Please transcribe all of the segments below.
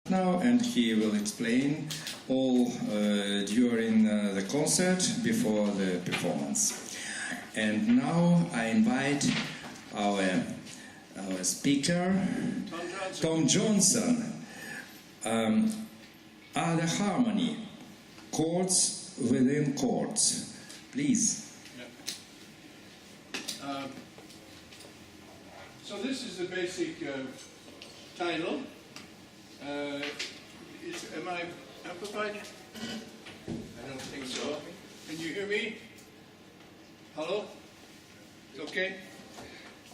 now, and he will explain all during the concert before the performance. And now I invite our speaker, Tom Johnson. Other harmony, chords within chords. Please. Yeah. So this is the basic title. Am I amplified? I don't think so. Can you hear me? Hello? Okay.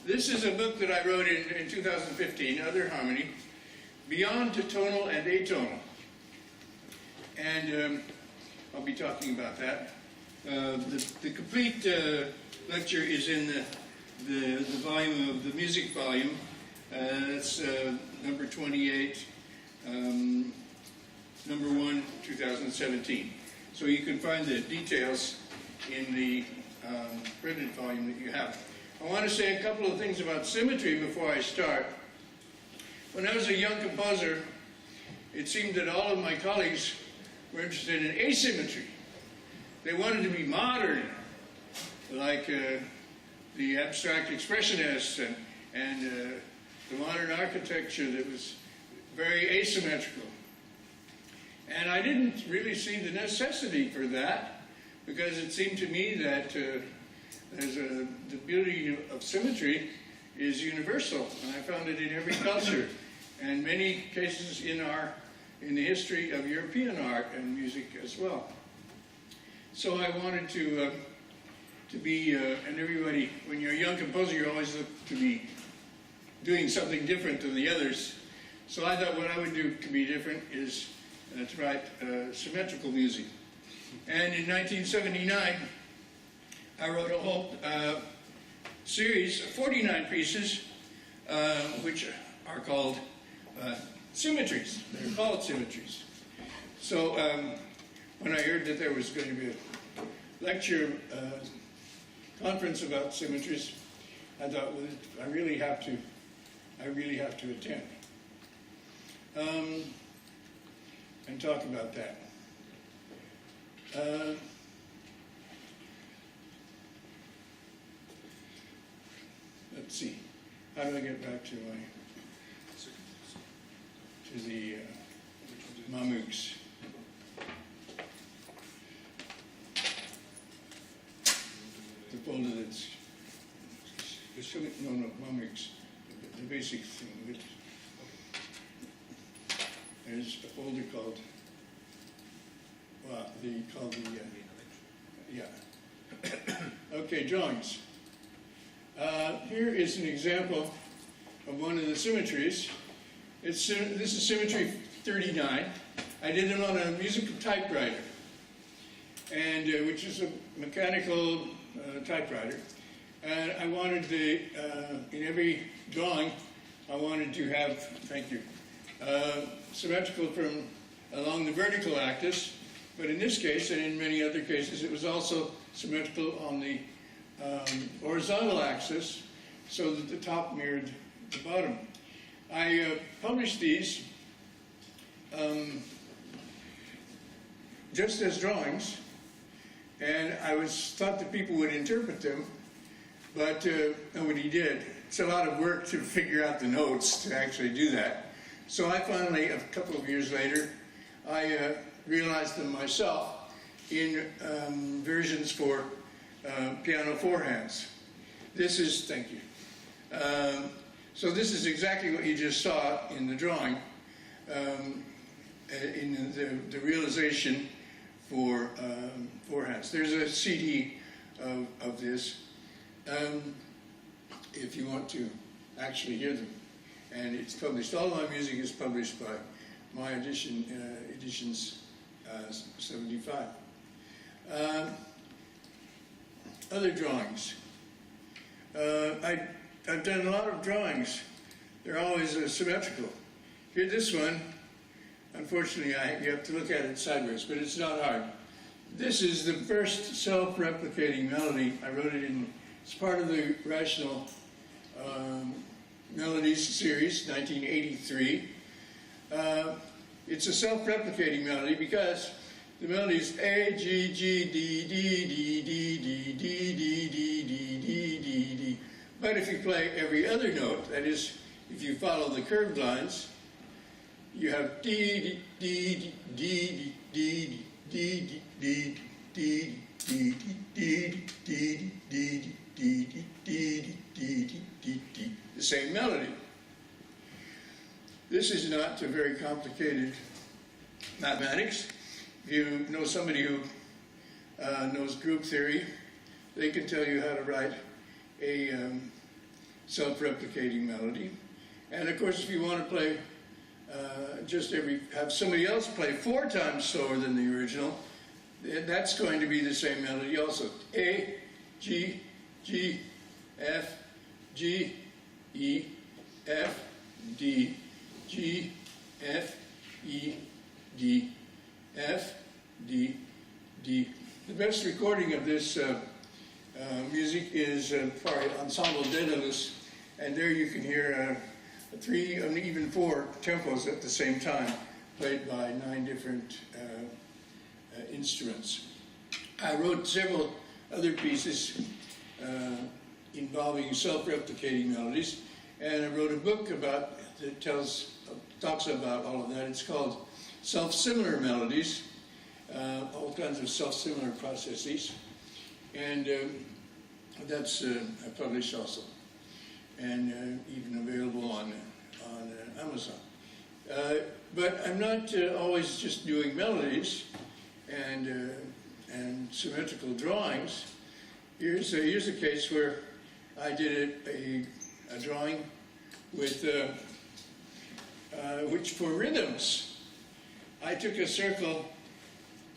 This is a book that I wrote in 2015, Other Harmony, Beyond to Tonal and Atonal. And I'll be talking about that. The complete lecture is in the volume of the music volume. That's number 28, number 1, 2017. So you can find the details in the printed volume that you have. I want to say a couple of things about symmetry before I start. When I was a young composer, it seemed that all of my colleagues were interested in asymmetry. They wanted to be modern, like the abstract expressionists and the modern architecture that was very asymmetrical. And I didn't really see the necessity for that, because it seemed to me that the beauty of symmetry is universal, and I found it in every culture, and many cases in the history of European art and music as well. So I wanted to be, and everybody, when you're a young composer, you always look to be doing something different than the others. So I thought what I would do to be different is to write symmetrical music. And in 1979, I wrote a whole series of 49 pieces, which are called symmetries. They're called symmetries. So when I heard that there was going to be a lecture conference about symmetries, I thought, well, I really have to attend and talk about that. Let's see. How do I get back to the Mamooks? The folder that's Mamooks. The basic thing. There's a folder called okay, drawings. Here is an example of one of the symmetries. This is Symmetry 39. I did it on a musical typewriter, and which is a mechanical typewriter. And I wanted in every drawing, I wanted to have, thank you, symmetrical from along the vertical axis, but in this case, and in many other cases, it was also symmetrical on the horizontal axis, so that the top mirrored the bottom. I published these just as drawings, and I thought that people would interpret them, but nobody did. It's a lot of work to figure out the notes to actually do that. So I finally, a couple of years later, I realized them myself in versions for piano forehands. This is, thank you. So this is exactly what you just saw in the drawing, in the realization for forehands. There's a CD of this, if you want to actually hear them. And it's published, all my music is published by my edition, Editions 75. Other drawings. I've done a lot of drawings. They're always symmetrical. Here, this one, unfortunately, you have to look at it sideways, but it's not hard. This is the first self-replicating melody. I wrote it it's part of the Rational Melodies series, 1983. it's a self-replicating melody because the melody is A, G, G, D, D, D, D, D, D, D, D, D, D, D, D. But if you play every other note, that is, if you follow the curved lines, you have D, D, D, D, D, D, D, D, D, D, D, D, D, D, D, D, D, the same melody. This is not a very complicated mathematics. If you know somebody who knows group theory, they can tell you how to write a self-replicating melody. And of course, if you want to play have somebody else play 4 times slower than the original, that's going to be the same melody also. A, G, G, F, G, E, F, D, G, F, E, D, F, D, D. The best recording of this music is for Ensemble Daedalus, and there you can hear 3 and even 4 tempos at the same time, played by 9 different instruments. I wrote several other pieces involving self-replicating melodies, and I wrote a book that talks about all of that. It's called Self-Similar Melodies, all kinds of self-similar processes, and that's published also, and even available on Amazon. But I'm not always just doing melodies and symmetrical drawings. Here's a case where I did a drawing with which for rhythms, I took a circle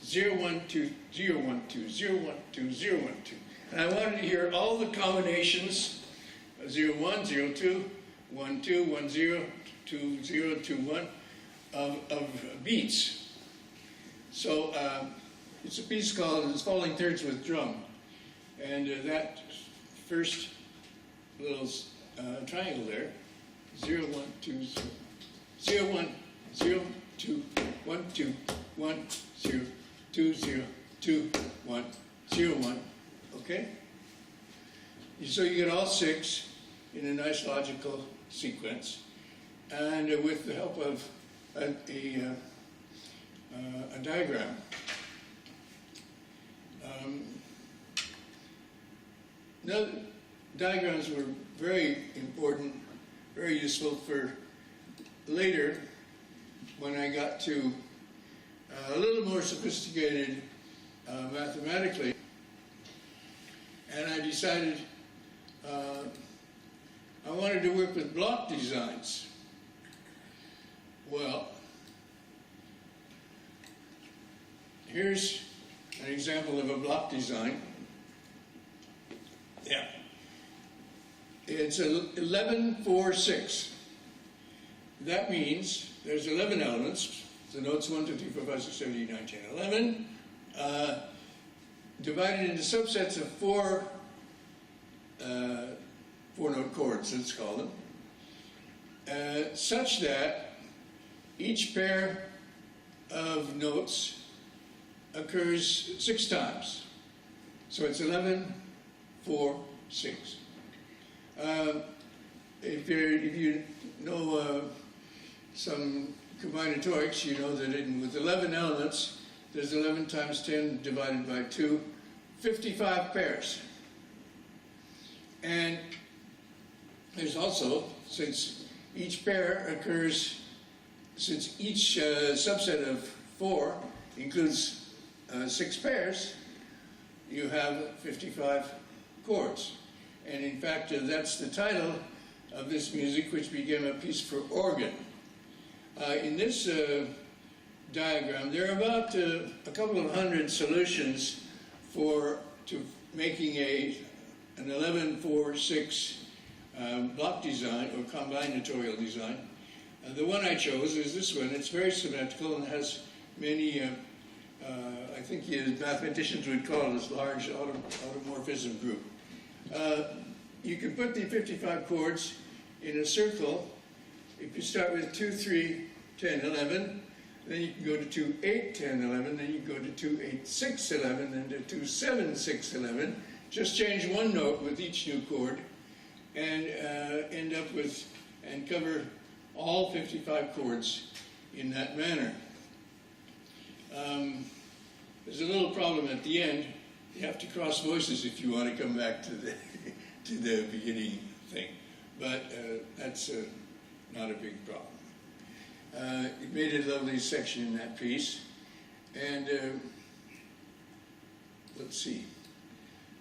0, 1, 2, 0, 1, 2, 0, 1, 2, 0, 1, 2. And I wanted to hear all the combinations 0, 1, 0, 2, 1, 2, 1, 0, 2, 0, 2, 1 of beats. So it's a piece called Falling Thirds with Drum. And that first little triangle there, 0, 1, 2, 0, 0, 1, 0, 2, 1, 2, 1, 0, 2, 0, 2, 1, 0, 1, okay? So you get all 6 in a nice logical sequence, and with the help of a diagram. Now, diagrams were very important, very useful for later when I got to a little more sophisticated mathematically, and I decided I wanted to work with block designs. Well, here's an example of a block design. Yeah. It's 11, 4, 6. That means there's 11 elements. The notes 1, 2, 3, 4, 5, 6, 7, 8, 9, 10, 11. Divided into subsets of 4 note chords, let's call them, such that each pair of notes occurs 6 times. So it's 11, 4, 6. If you know some combinatorics, you know that with 11 elements, there's 11 times 10 divided by 2, 55 pairs. And there's also, since each pair occurs, since each subset of 4 includes 6 pairs, you have 55 chords. And in fact, that's the title of this music, which became a piece for organ. In this diagram, there are about a couple of hundred solutions to making an 11, 4, 6 block design or combinatorial design. The one I chose is this one. It's very symmetrical and has many, I think mathematicians would call it this large automorphism group. You can put the 55 chords in a circle. If you start with 2, 3, 10, 11, then you can go to 2, 8, 10, 11, then you can go to 2, 8, 6, 11, then to 2, 7, 6, 11. Just change one note with each new chord and end up with, and cover all 55 chords in that manner. There's a little problem at the end. You have to cross voices if you want to come back to the, to the beginning thing. But that's not a big problem. It made a lovely section in that piece. And let's see.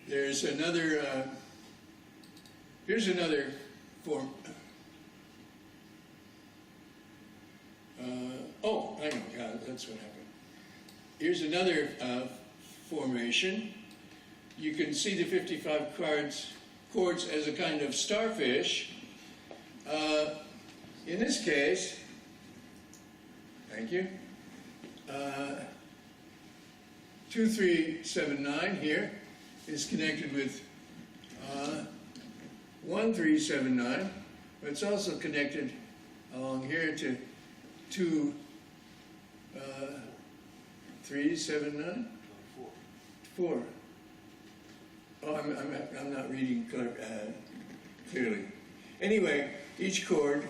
There's another, here's another form. Oh, I know, yeah, that's what happened. Here's another formation. You can see the 55 chords as a kind of starfish. In this case, thank you, 2, 3, 7, 9 here is connected with 1, 3, 7, 9, but it's also connected along here to 2, 3, 7, 9? 4. Oh, I'm not reading clearly. Anyway, each chord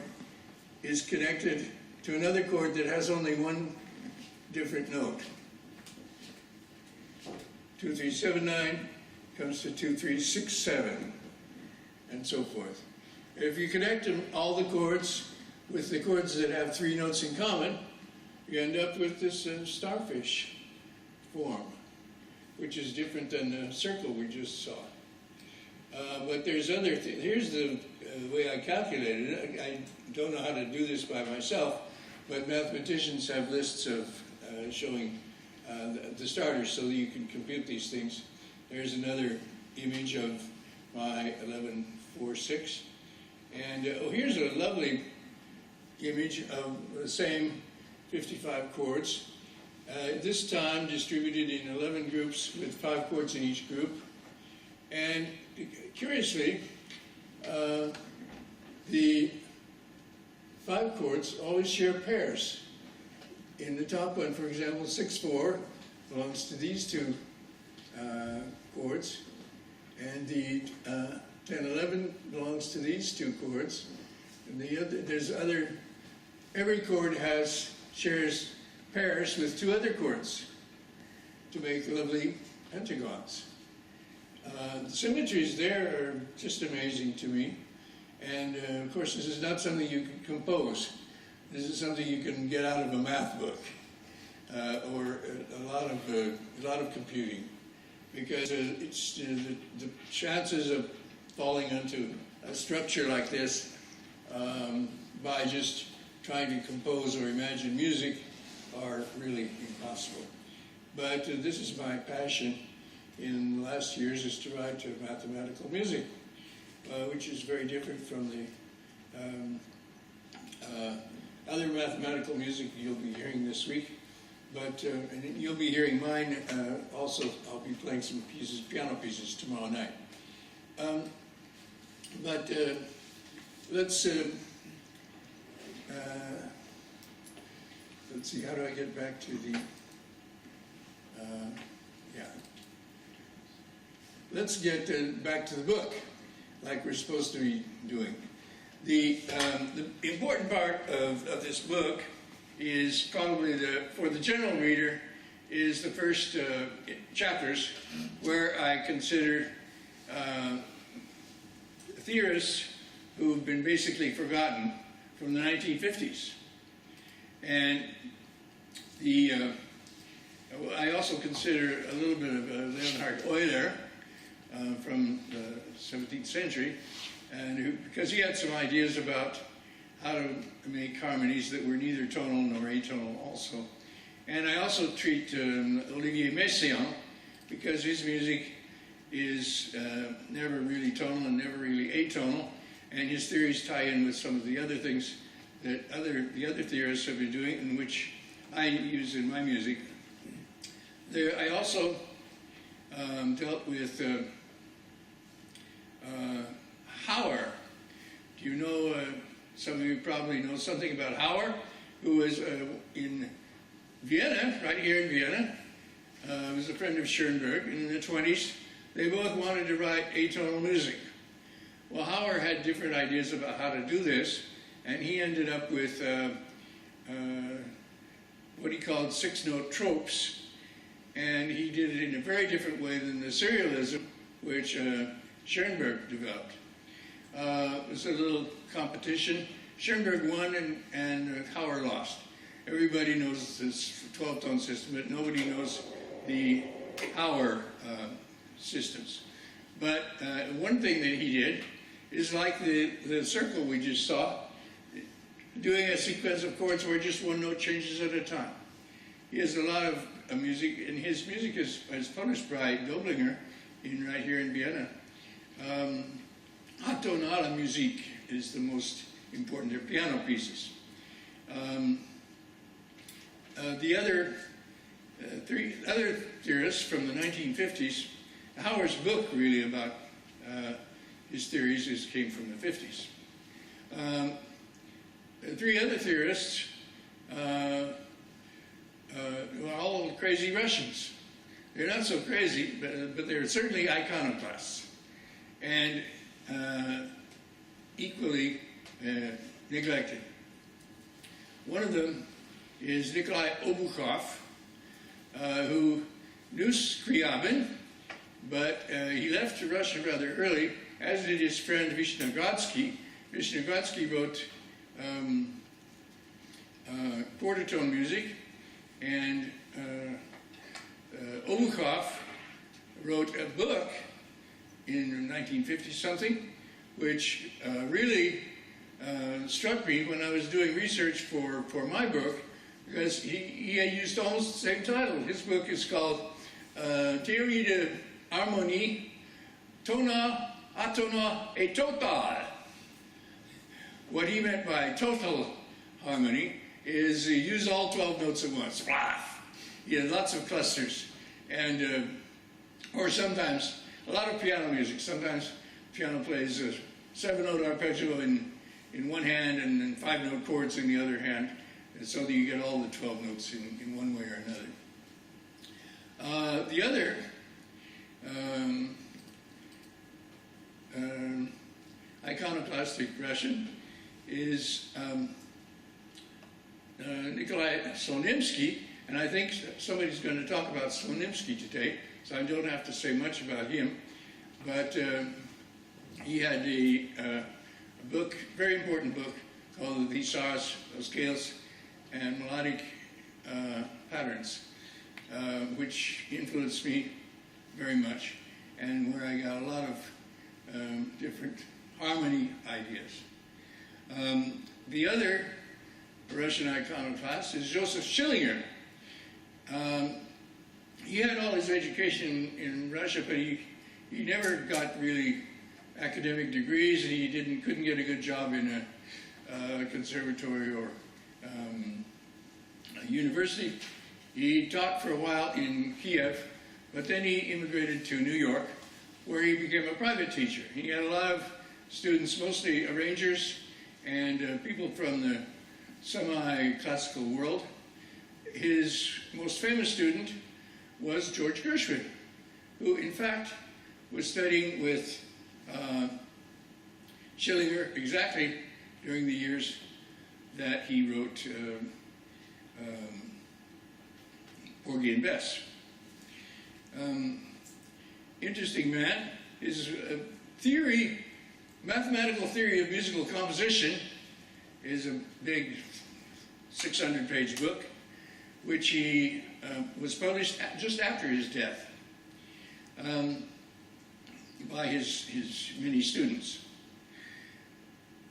is connected to another chord that has only one different note. 2, 3, 7, 9 comes to 2, 3, 6, 7, and so forth. If you connect them, all the chords with the chords that have 3 notes in common, you end up with this starfish form, which is different than the circle we just saw. But there's other things. Here's the way I calculated it. I don't know how to do this by myself, but mathematicians have lists of showing the starters so that you can compute these things. There's another image of my 11-4-6. And here's a lovely image of the same 55 chords, this time distributed in 11 groups with 5 chords in each group. And curiously, the 5 chords always share pairs. In the top one, for example, 6-4 belongs to these 2 chords, and the 10-11 belongs to these 2 chords. And every chord shares pairs with 2 other chords to make lovely pentagons. The symmetries there are just amazing to me. And of course, this is not something you can compose. This is something you can get out of a math book or a lot of computing, because it's the chances of falling into a structure like this by just trying to compose or imagine music are really impossible. But this is my passion in the last years, is to write mathematical music, which is very different from the other mathematical music you'll be hearing this week. But and you'll be hearing mine also. I'll be playing some pieces, piano pieces, tomorrow night. But let's see, how do I get back to the, yeah. Let's get back to the book, like we're supposed to be doing. The important part of this book is probably, for the general reader, is the first chapters, where I consider theorists who've been basically forgotten from the 1950s. And I also consider a little bit of Leonhard Euler from the 17th century, and because he had some ideas about how to make harmonies that were neither tonal nor atonal also. And I also treat Olivier Messiaen, because his music is never really tonal and never really atonal, and his theories tie in with some of the other things that the other theorists have been doing, and which I use in my music. I also dealt with Hauer. Do you know, some of you probably know something about Hauer, who was in Vienna, right here in Vienna, was a friend of Schoenberg, and in the 20s, they both wanted to write atonal music. Well, Hauer had different ideas about how to do this, and he ended up with what he called six-note tropes, and he did it in a very different way than the serialism, which Schoenberg developed. It was a little competition. Schoenberg won, and Hauer lost. Everybody knows this 12-tone system, but nobody knows the Hauer systems. But one thing that he did is like the circle we just saw, doing a sequence of chords where just one note changes at a time. He has a lot of music, and his music is published by Doblinger right here in Vienna. Atonale Musik is the most important. They're piano pieces. The other three other theorists from the 1950s, Hauer's book really about his theories came from the 50s. The three other theorists were all crazy Russians. They're not so crazy, but they're certainly iconoclasts, and equally neglected. One of them is Nikolai Obukhov, who knew Scriabin, but he left to Russia rather early, as did his friend Vishnegodsky. Vishnegodsky wrote quarter-tone music, and Obukhov wrote a book in 1950-something, which really struck me when I was doing research for my book, because he had used almost the same title. His book is called Théorie de harmonie, tona, atona et total. What he meant by total harmony is use all 12 notes at once. He had lots of clusters, and or sometimes a lot of piano music. Sometimes piano plays a 7-note arpeggio in one hand and then 5-note chords in the other hand, and so that you get all the 12 notes in one way or another. The other iconoclastic Russian is Nicolas Slonimsky, and I think somebody's going to talk about Slonimsky today, so I don't have to say much about him, but he had a book, very important book, called the Thesaurus of Scales and Melodic Patterns, which influenced me very much, and where I got a lot of different harmony ideas. The other Russian iconoclast is Joseph Schillinger. He had all his education in Russia, but he never got really academic degrees, and he couldn't get a good job in a conservatory or a university. He taught for a while in Kiev, but then he immigrated to New York, where he became a private teacher. He had a lot of students, mostly arrangers and people from the semi-classical world. His most famous student was George Gershwin, who in fact was studying with Schillinger exactly during the years that he wrote Porgy and Bess. Interesting man. His mathematical theory of musical composition is a big 600-page book, which he was published just after his death by his many students.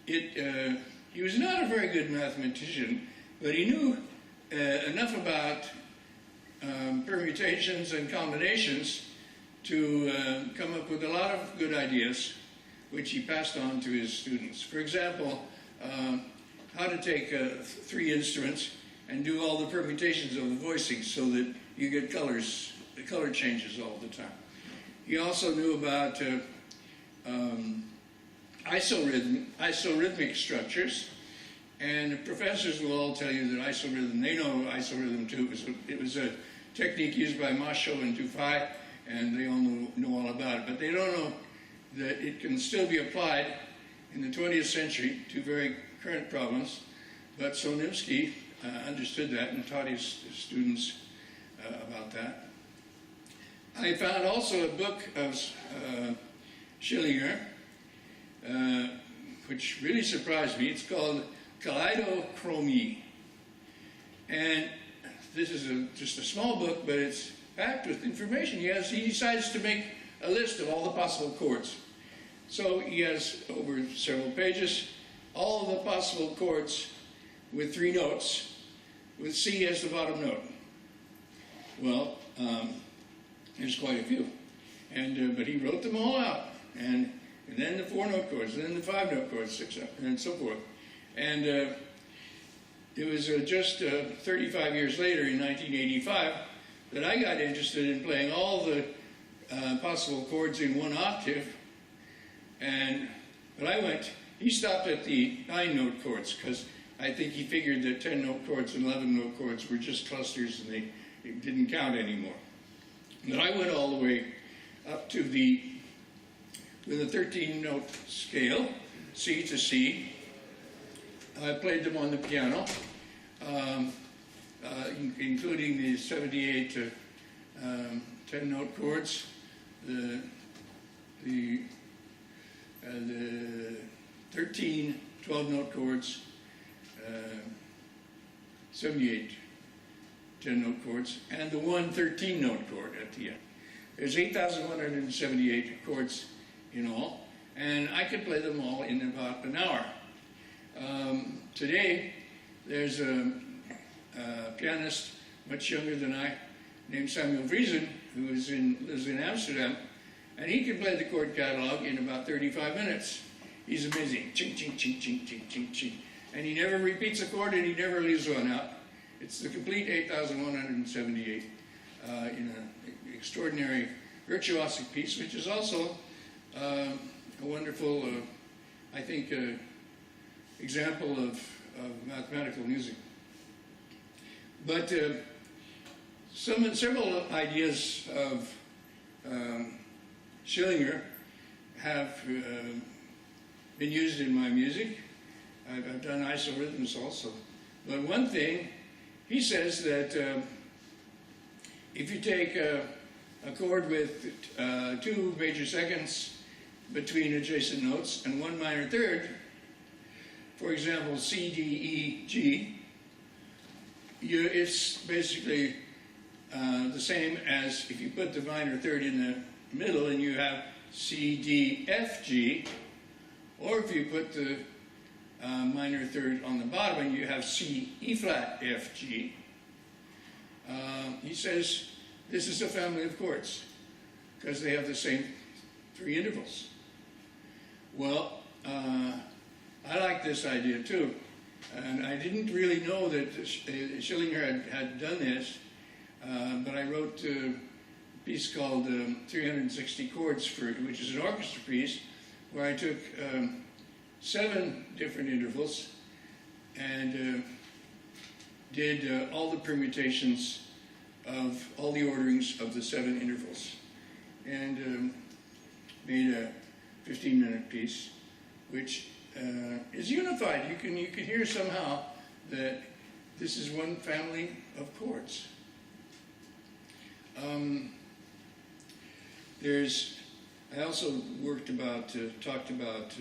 He was not a very good mathematician, but he knew enough about permutations and combinations to come up with a lot of good ideas, which he passed on to his students. For example, how to take 3 instruments and do all the permutations of the voicing so that you get colors, the color changes all the time. He also knew about isorhythmic structures, And the professors will all tell you that isorhythm, they know isorhythm too. It was a technique used by Macho and Dufay, and they all know all about it. But they don't know that it can still be applied in the 20th century to very current problems. But Slonimsky understood that and taught his students about that. I found also a book of Schillinger, which really surprised me. It's called Kaleidochromie. And this is just a small book, but it's packed with information. He decides to make a list of all the possible chords. So he has, over several pages, all of the possible chords with 3 notes, with C as the bottom note. Well, there's quite a few. But he wrote them all out. And then the 4-note chords, and then the 5-note chords, 6, and so forth. And it was just 35 years later, in 1985, that I got interested in playing all the possible chords in 1 octave. But he stopped at the 9-note chords, because I think he figured that 10-note chords and 11-note chords were just clusters and they didn't count anymore. But I went all the way up to with a 13-note scale, C to C. I played them on the piano, including the 78 10-note chords, the 13 12-note chords, 78 10-note chords, and the 1 13-note chord at the end. There's 8,178 chords in all, and I could play them all in about an hour. Today, there's a pianist much younger than I, named Samuel Vriesen, who lives in Amsterdam, and he can play the chord catalog in about 35 minutes. He's amazing. Ching, ching, ching, ching, ching, ching, ching. And he never repeats a chord, and he never leaves one out. It's the complete 8,178 in an extraordinary virtuosic piece, which is also a wonderful, I think, example of mathematical music. But several ideas of Schillinger have been used in my music. I've done isorhythms also. But one thing, he says that if you take a chord with 2 major seconds between adjacent notes and 1 minor third, for example, C, D, E, G, it's basically the same as if you put the minor third in the middle and you have C, D, F, G, or if you put the minor third on the bottom and you have C, E flat, F, G. He says this is a family of chords because they have the same 3 intervals. Well, I like this idea too, and I didn't really know that Schillinger had done this, but I wrote a piece called 360 Chords, which is an orchestra piece, where I took 7 different intervals and did all the permutations of all the orderings of the 7 intervals, and made a 15-minute piece, which is unified. You can hear somehow that this is one family of chords. I also talked about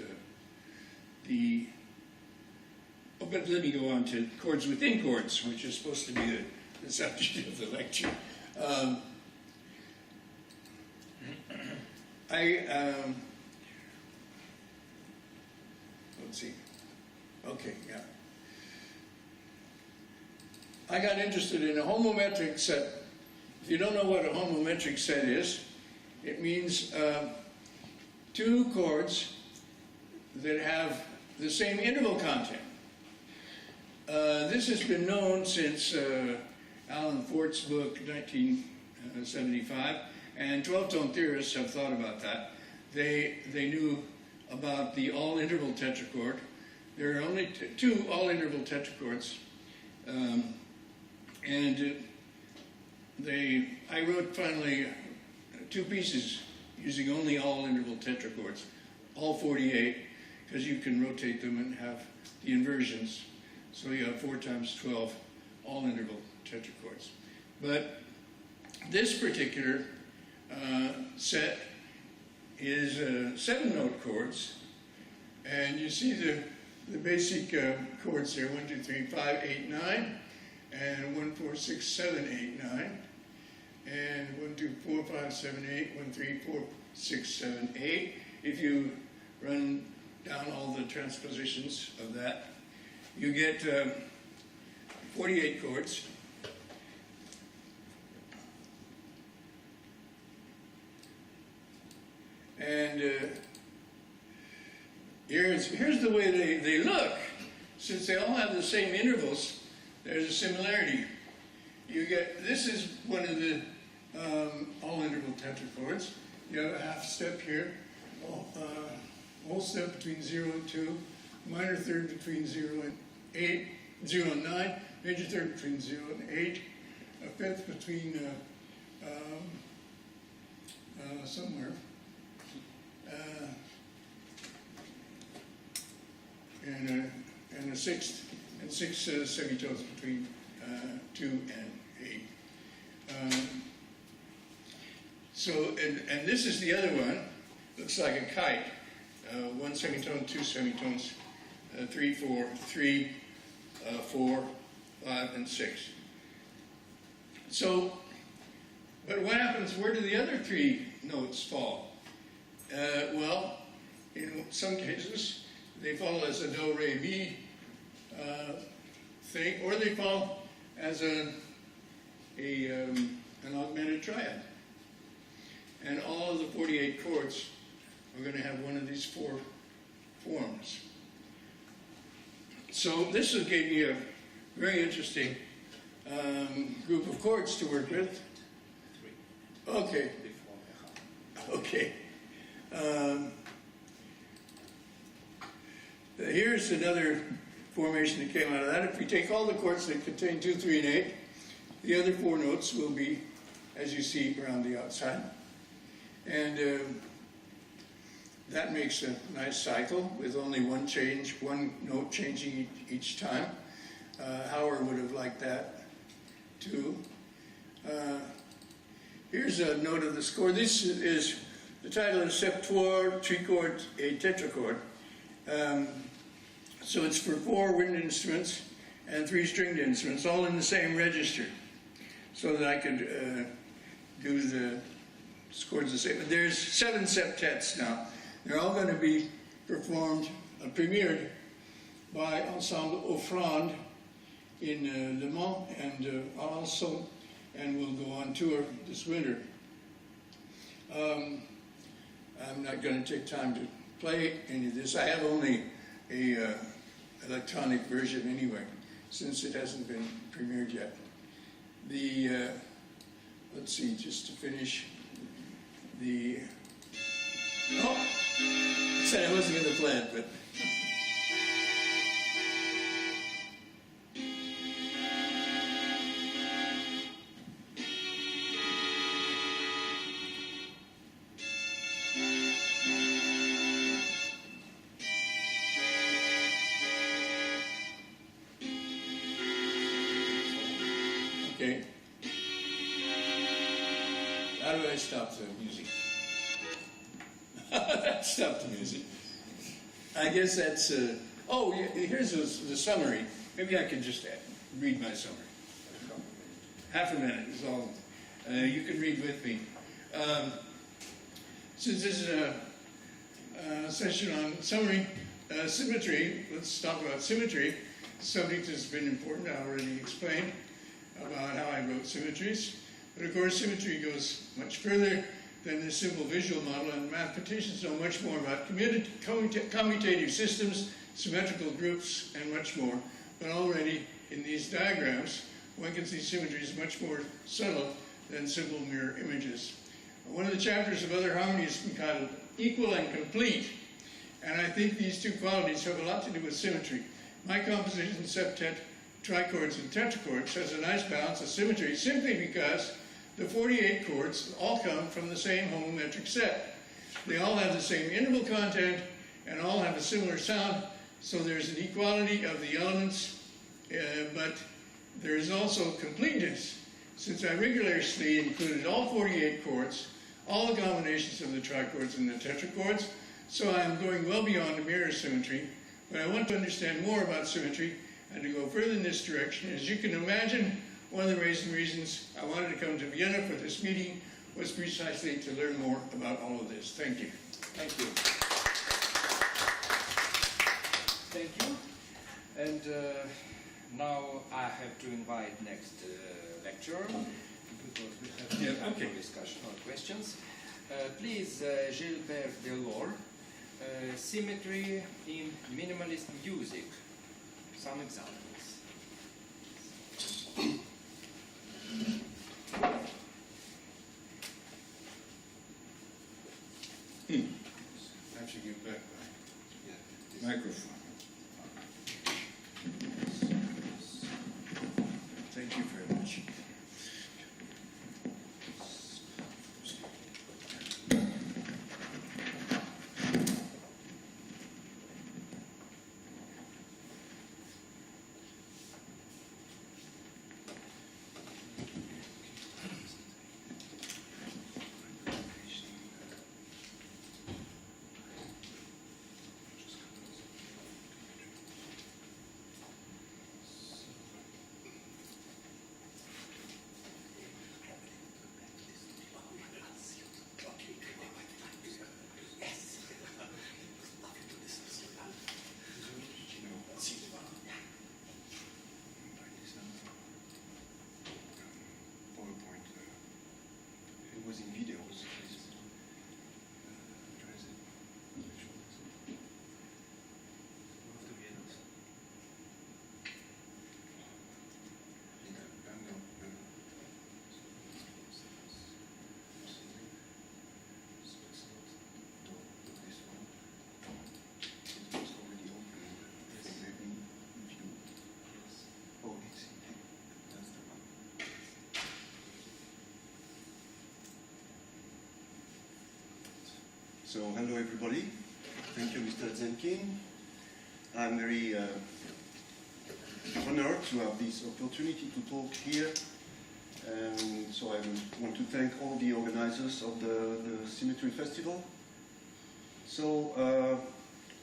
but let me go on to chords within chords, which is supposed to be the subject of the lecture. Let's see. Okay, yeah. I got interested in a homometric set. If you don't know what a homometric set is, it means 2 chords that have the same interval content. This has been known since Alan Fort's book, 1975, and 12-tone theorists have thought about that. They knew about the all-interval tetrachord, there are only two all-interval tetrachords, I wrote finally 2 pieces using only all-interval tetrachords, all 48, because you can rotate them and have the inversions. So you have 4 times 12 all-interval tetrachords. But this particular set is 7-note chords, and you see the basic chords there: 1, 2, 3, 5, 8, 9, and 1, 4, 6, 7, 8, 9, and 1, 2, 4, 5, 7, 8, 1, 3, 4, 6, 7, 8. If you run down all the transpositions of that, you get 48 chords. And here's the way they look. Since they all have the same intervals, there's a similarity. You get, this is one of the all-interval tetrachords. You have a half step here, whole step between 0 and 2, minor third between 0 and 8, 0 and 9, major third between 0 and 8, a fifth between somewhere, and a sixth, and 6 semitones between 2 and 8. So, and this is the other one. Looks like a kite. 1 semitone, 2 semitones, 3, 4, 3, 4, 5, and 6. So, but what happens? Where do the other 3 notes fall? Well, in some cases, they fall as a do, re, mi thing, or they fall as an augmented triad. And all of the 48 chords are going to have one of these 4 forms. So this gave me a very interesting group of chords to work with. Okay. Okay. Here's another formation that came out of that. If we take all the chords that contain 2, 3, and 8, the other 4 notes will be, as you see, around the outside. And that makes a nice cycle with only one note changing each time. Howard would have liked that too. Here's a note of the score. This is, the title is Septuor Trichord et Tetrachord. So it's for 4 wind instruments and 3 stringed instruments, all in the same register, so that I could do the chords the same. But there's 7 septets now. They're all going to be performed, premiered by Ensemble Offrande in Le Mans and also, and will go on tour this winter. I'm not going to take time to play any of this. I have only a electronic version anyway, since it hasn't been premiered yet. The let's see, just to finish the. Oh, I said I wasn't going to play it, but. Okay. How do I stop the music? That stopped the music. I guess that's. Oh, here's the summary. Maybe I can just read my summary. Half a minute is all. You can read with me. Since this is a session on summary, symmetry, let's talk about symmetry. The subject has been important. I already explained about how I wrote symmetries. But of course, symmetry goes much further than the simple visual model, and mathematicians know much more about commutative systems, symmetrical groups, and much more. But already in these diagrams, one can see symmetries much more subtle than simple mirror images. One of the chapters of other harmony is entitled Equal and Complete, And I think these two qualities have a lot to do with symmetry. My composition, septet, trichords, and tetrachords, has a nice balance of symmetry simply because the 48 chords all come from the same homometric set. They all have the same interval content and all have a similar sound, so there's an equality of the elements, but there is also completeness, since I rigorously included all 48 chords, all the combinations of the trichords and the tetrachords, so I'm going well beyond the mirror symmetry. But I want to understand more about symmetry and to go further in this direction. As you can imagine, one of the reasons I wanted to come to Vienna for this meeting was precisely to learn more about all of this. Thank you. Thank you. Thank you. And now I have to invite next lecturer because we have time for discussion or questions. Please, Gilbert Delors, Symmetry in Minimalist Music. Some examples. I have to give back my Microphone. Thank you very much. So, hello everybody. Thank you, Mr. Zenkin. I'm very honored to have this opportunity to talk here. And so I want to thank all the organizers of the Symmetry Festival. So,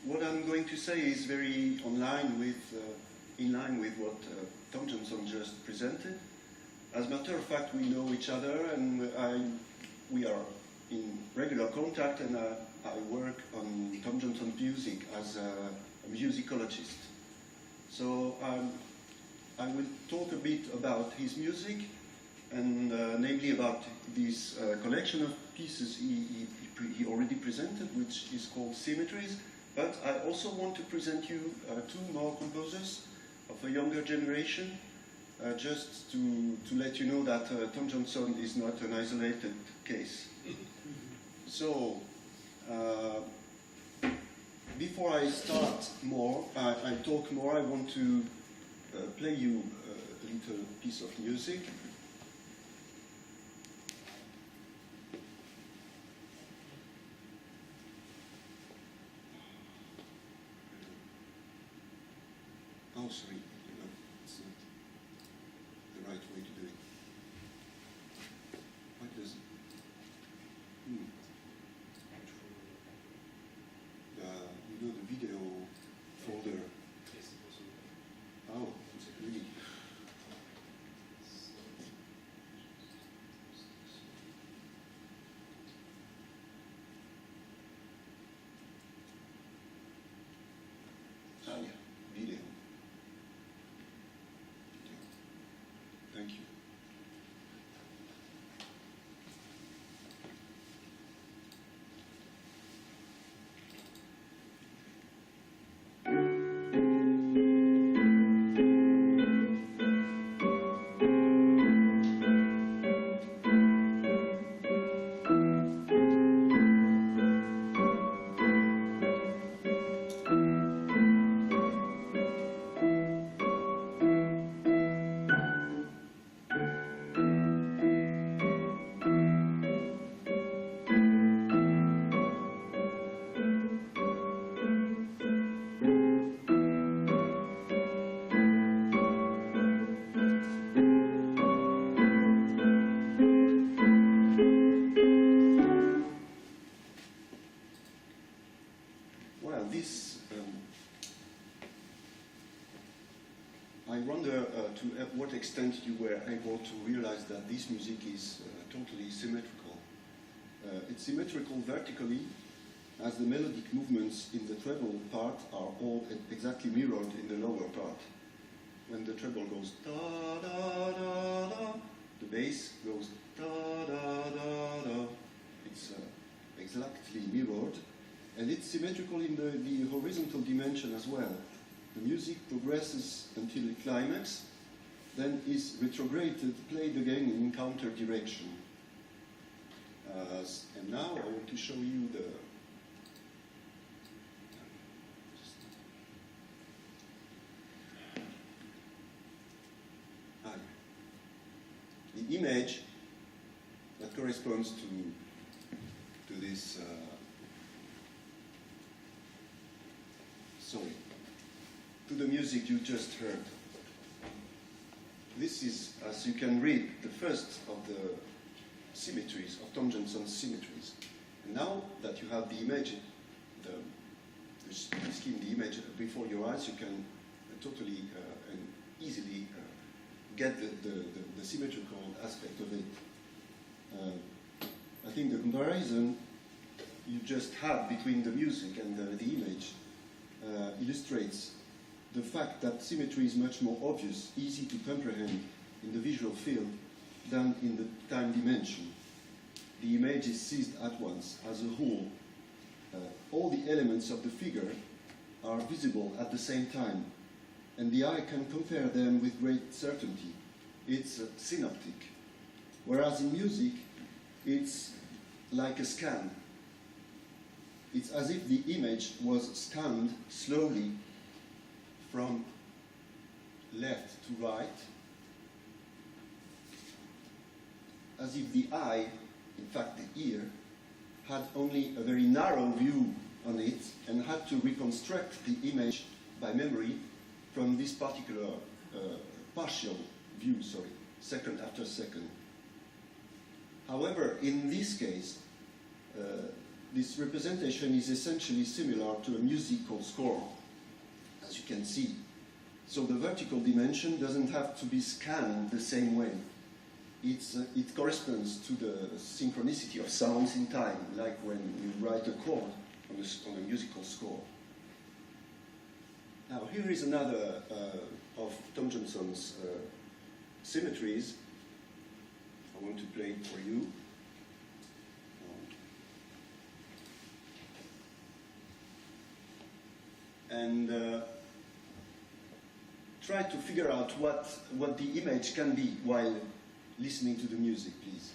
what I'm going to say is very in line with what Tom Johnson just presented. As a matter of fact, we know each other, and we are in regular contact, and I work on Tom Johnson's music as a musicologist. So I will talk a bit about his music, and namely about this collection of pieces he already presented, which is called Symmetries. But I also want to present you two more composers of a younger generation, just to let you know that Tom Johnson is not an isolated case. So, before I start more, I talk more, I want to play you a little piece of music. Oh, sorry, it's not the right way to do it. What does it? You know the video folder. Oh, really? Ah, yeah, video. to realize that this music is totally symmetrical. It's symmetrical vertically, as the melodic movements in the treble part are all exactly mirrored in the lower part. When the treble goes da da da da, the bass goes da da da da. It's exactly mirrored, and it's symmetrical in the horizontal dimension as well. The music progresses until the climax, then is retrograded, played again in counter direction. And now I want to show you the image that corresponds to this to the music you just heard. This is, as you can read, the first of the symmetries, of Tom Johnson's symmetries. And now that you have the image, the scheme, the image before your eyes, you can totally and easily get the symmetrical aspect of it. I think the comparison you just had between the music and the image illustrates the fact that symmetry is much more obvious, easy to comprehend in the visual field than in the time dimension. The image is seized at once as a whole. All the elements of the figure are visible at the same time, and the eye can compare them with great certainty. It's synoptic. Whereas in music, it's like a scan. It's as if the image was scanned slowly from left to right, as if the eye, in fact the ear, had only a very narrow view on it and had to reconstruct the image by memory from this particular partial view, second after second. However, in this case, this representation is essentially similar to a musical score, as you can see. So the vertical dimension doesn't have to be scanned the same way. It corresponds to the synchronicity of sounds in time, like when you write a chord on a musical score. Now, here is another of Tom Johnson's symmetries. I want to play it for you. And try to figure out what the image can be while listening to the music, please.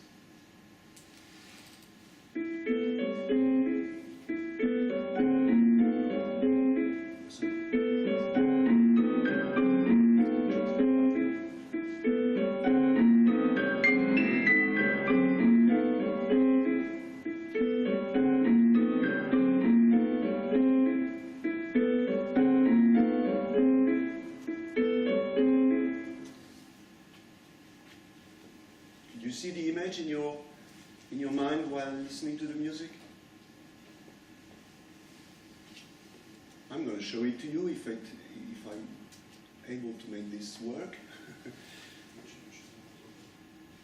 See the image in your mind while listening to the music? I'm going to show it to you if I'm able to make this work.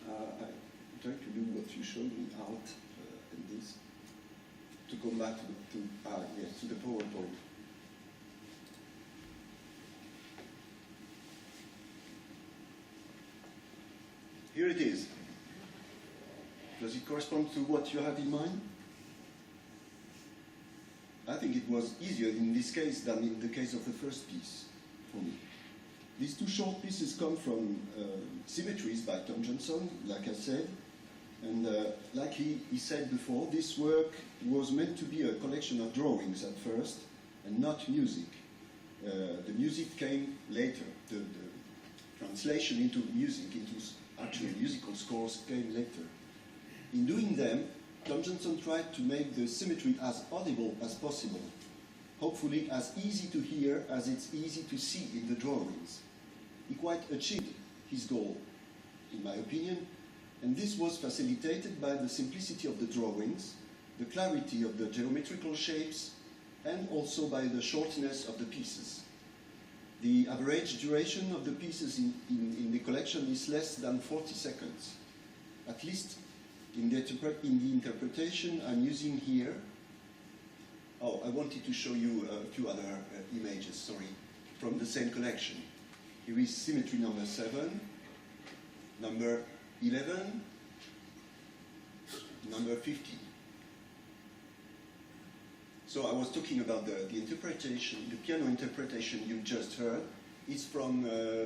I'm trying to do what you showed me out in this, to come back to the PowerPoint. Here it is. Does it correspond to what you had in mind? I think it was easier in this case than in the case of the first piece for me. These two short pieces come from Symmetries by Tom Johnson, like I said. And like he said before, this work was meant to be a collection of drawings at first, and not music. The music came later. The translation into music, into actual musical scores, came later. In doing them, Tom Johnson tried to make the symmetry as audible as possible, hopefully as easy to hear as it's easy to see in the drawings. He quite achieved his goal, in my opinion, and this was facilitated by the simplicity of the drawings, the clarity of the geometrical shapes, and also by the shortness of the pieces. The average duration of the pieces in the collection is less than 40 seconds, at least in the interpretation I'm using here. Oh, I wanted to show you a few other images, sorry, from the same collection. Here is Symmetry number 7, number 11, number 50. So I was talking about the interpretation, the piano interpretation you just heard. It's from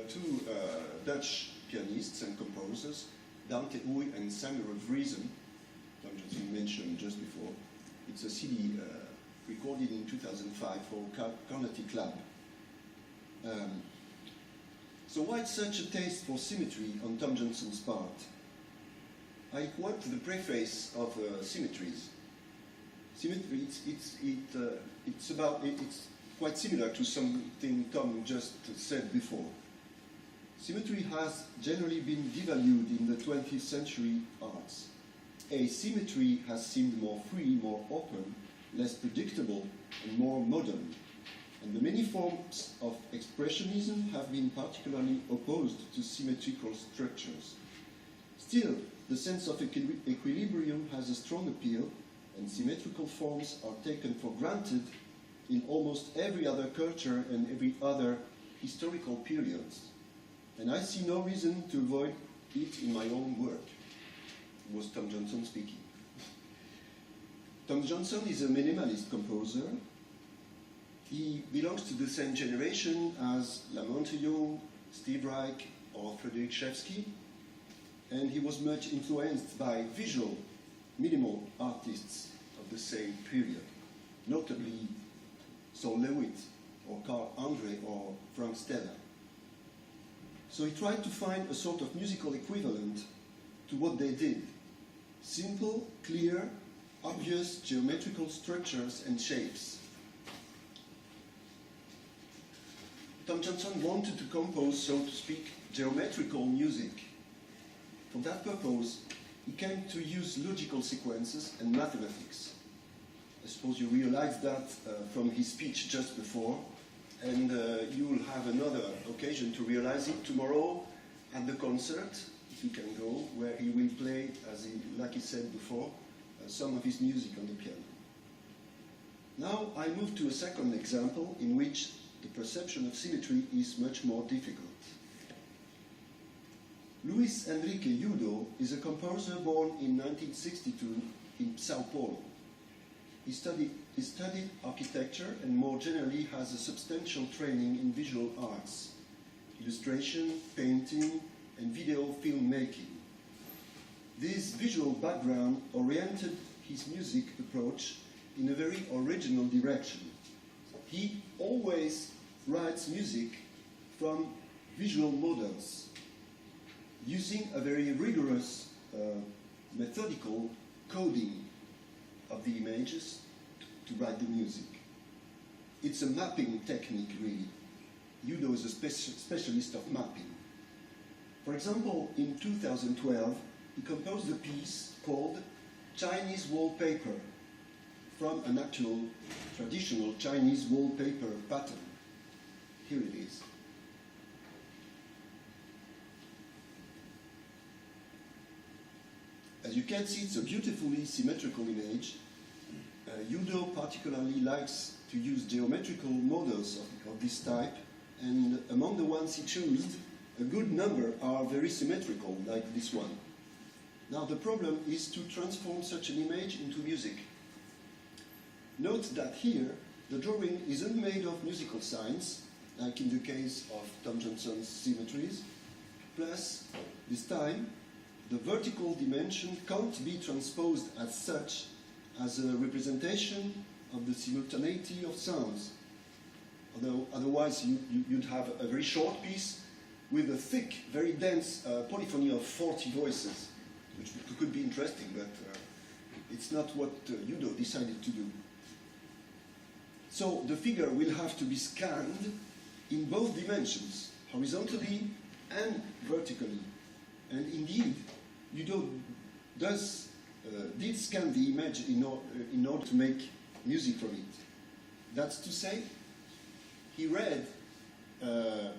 two Dutch pianists and composers, Dante Oei and Samuel Vriesen, Tom mentioned just before. It's a CD recorded in 2005 for Carnegie Club. So why such a taste for symmetry on Tom Johnson's part? I quote the preface of Symmetries. Symmetry, it's quite similar to something Tom just said before. Symmetry has generally been devalued in the 20th century arts. Asymmetry has seemed more free, more open, less predictable, and more modern. And the many forms of expressionism have been particularly opposed to symmetrical structures. Still, the sense of equilibrium has a strong appeal, and symmetrical forms are taken for granted in almost every other culture and every other historical periods. And I see no reason to avoid it in my own work. It was Tom Johnson speaking. Tom Johnson is a minimalist composer. He belongs to the same generation as Lamonte-Young, Steve Reich, or Frederic Chevsky, and he was much influenced by visual, minimal artists of the same period, notably Saul Lewitt, or Carl Andre, or Frank Stella. So he tried to find a sort of musical equivalent to what they did. Simple, clear, obvious geometrical structures and shapes. Tom Johnson wanted to compose, so to speak, geometrical music. For that purpose, he came to use logical sequences and mathematics. I suppose you realize that from his speech just before, and you will have another occasion to realize it tomorrow at the concert, if you can go, where he will play, like he said before, some of his music on the piano. Now I move to a second example in which the perception of symmetry is much more difficult. Luis Enrique Udo is a composer born in 1962 in Sao Paulo. He studied architecture and more generally has a substantial training in visual arts, illustration, painting, and video filmmaking. This visual background oriented his music approach in a very original direction. He always writes music from visual models, using a very rigorous methodical coding of the images to write the music. It's a mapping technique, really. Udo is a specialist of mapping. For example, in 2012, he composed a piece called Chinese Wallpaper from an actual traditional Chinese wallpaper pattern. Here it is. As you can see, it's a beautifully symmetrical image. Udo particularly likes to use geometrical models of this type, and among the ones he chose, a good number are very symmetrical, like this one. Now the problem is to transform such an image into music. Note that here, the drawing isn't made of musical signs, like in the case of Tom Johnson's Symmetries. Plus, this time, the vertical dimension can't be transposed as such as a representation of the simultaneity of sounds. Otherwise, you'd have a very short piece with a thick, very dense polyphony of 40 voices, which could be interesting, but it's not what Udo decided to do. So the figure will have to be scanned in both dimensions, horizontally and vertically. And indeed, Udo did scan the image in order to make music from it. That's to say, he read the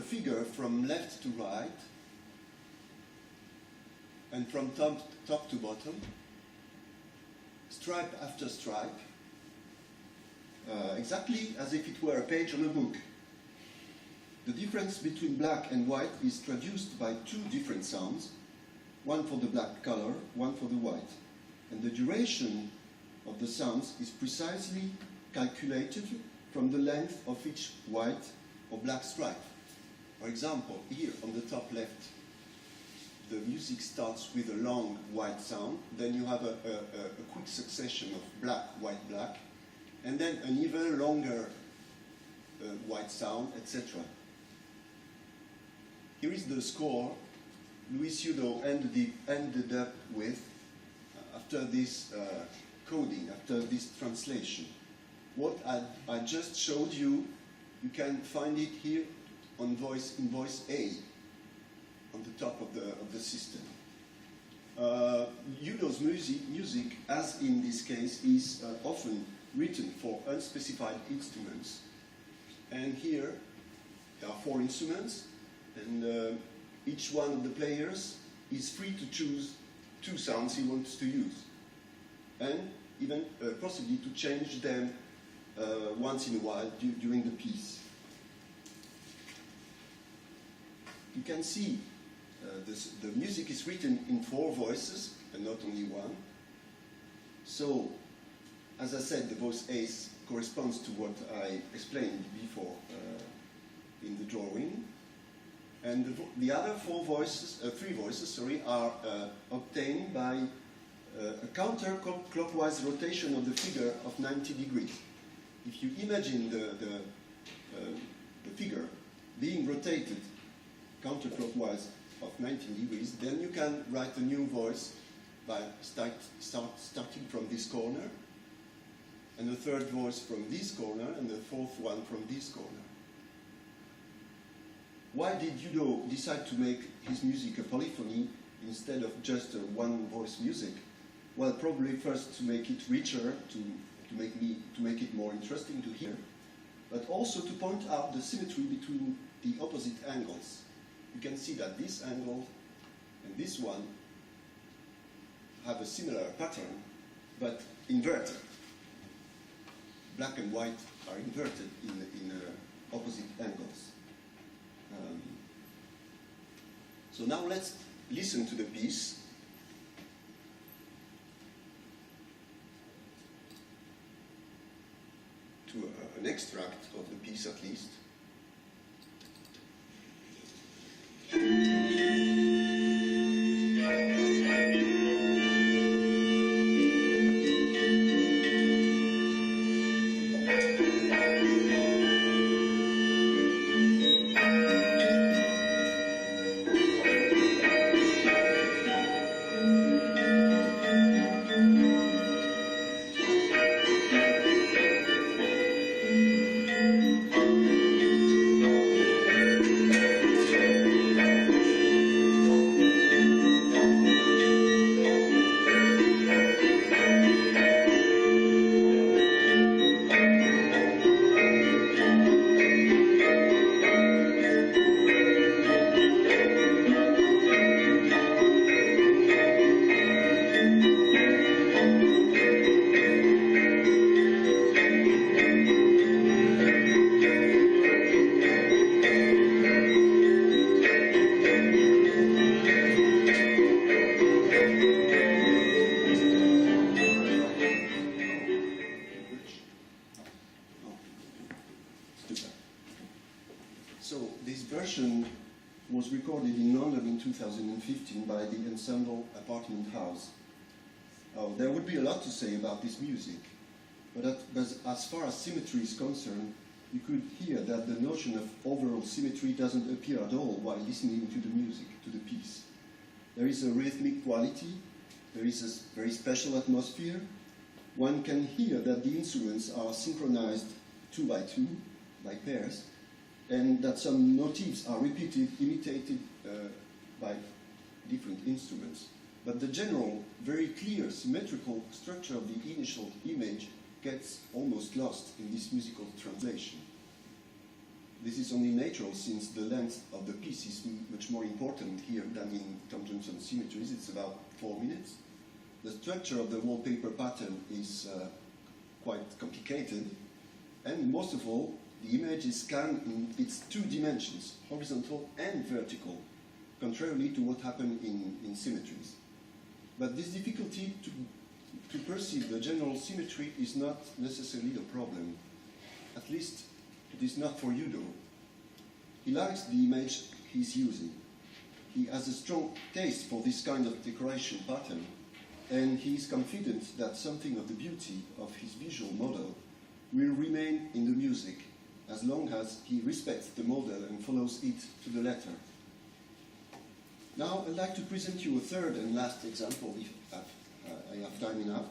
figure from left to right and from top to bottom, stripe after stripe, exactly as if it were a page on a book. The difference between black and white is traduced by two different sounds, one for the black color, one for the white. And the duration of the sounds is precisely calculated from the length of each white or black stripe. For example, here on the top left, the music starts with a long white sound, then you have a quick succession of black, white, black, and then an even longer white sound, etc. Here is the score Louis Ciudo ended up with after this coding, after this translation. What I just showed you, you can find it here in voice A, on the top of the system. Ciudo's music, as in this case, is often written for unspecified instruments. And here there are 4 instruments, and each one of the players is free to choose 2 sounds he wants to use, and even possibly to change them once in a while during the piece. You can see the music is written in 4 voices and not only one. So, as I said, the voice A corresponds to what I explained before in the drawing. And the other 3 voices, are obtained by a counterclockwise rotation of the figure of 90 degrees. If you imagine the figure being rotated counterclockwise of 90 degrees, then you can write a new voice by starting from this corner, and a 3rd voice from this corner, and the 4th one from this corner. Why did Ciudo decide to make his music a polyphony instead of just a one-voice music? Well, probably first to make it richer, to make it more interesting to hear, but also to point out the symmetry between the opposite angles. You can see that this angle and this one have a similar pattern, but inverted. Black and white are inverted in opposite angles. So now let's listen to the piece. To an extract of the piece at least. Was recorded in London in 2015 by the Ensemble Apartment House. There would be a lot to say about this music, but as far as symmetry is concerned, you could hear that the notion of overall symmetry doesn't appear at all while listening to the music, to the piece. There is a rhythmic quality, there is a very special atmosphere. One can hear that the instruments are synchronized 2 by 2, by pairs, and that some motifs are repeated, imitated by different instruments. But the general, very clear, symmetrical structure of the initial image gets almost lost in this musical translation. This is only natural since the length of the piece is much more important here than in Tom Johnson's symmetries. It's about 4 minutes. The structure of the wallpaper pattern is quite complicated. And most of all, the image is scanned in its 2 dimensions, horizontal and vertical, contrarily to what happened in symmetries. But this difficulty to perceive the general symmetry is not necessarily a problem. At least it is not for Udo. He likes the image he's using. He has a strong taste for this kind of decoration pattern, and he is confident that something of the beauty of his visual model will remain in the music as long as he respects the model and follows it to the letter. Now I'd like to present you a third and last example, if I have time enough,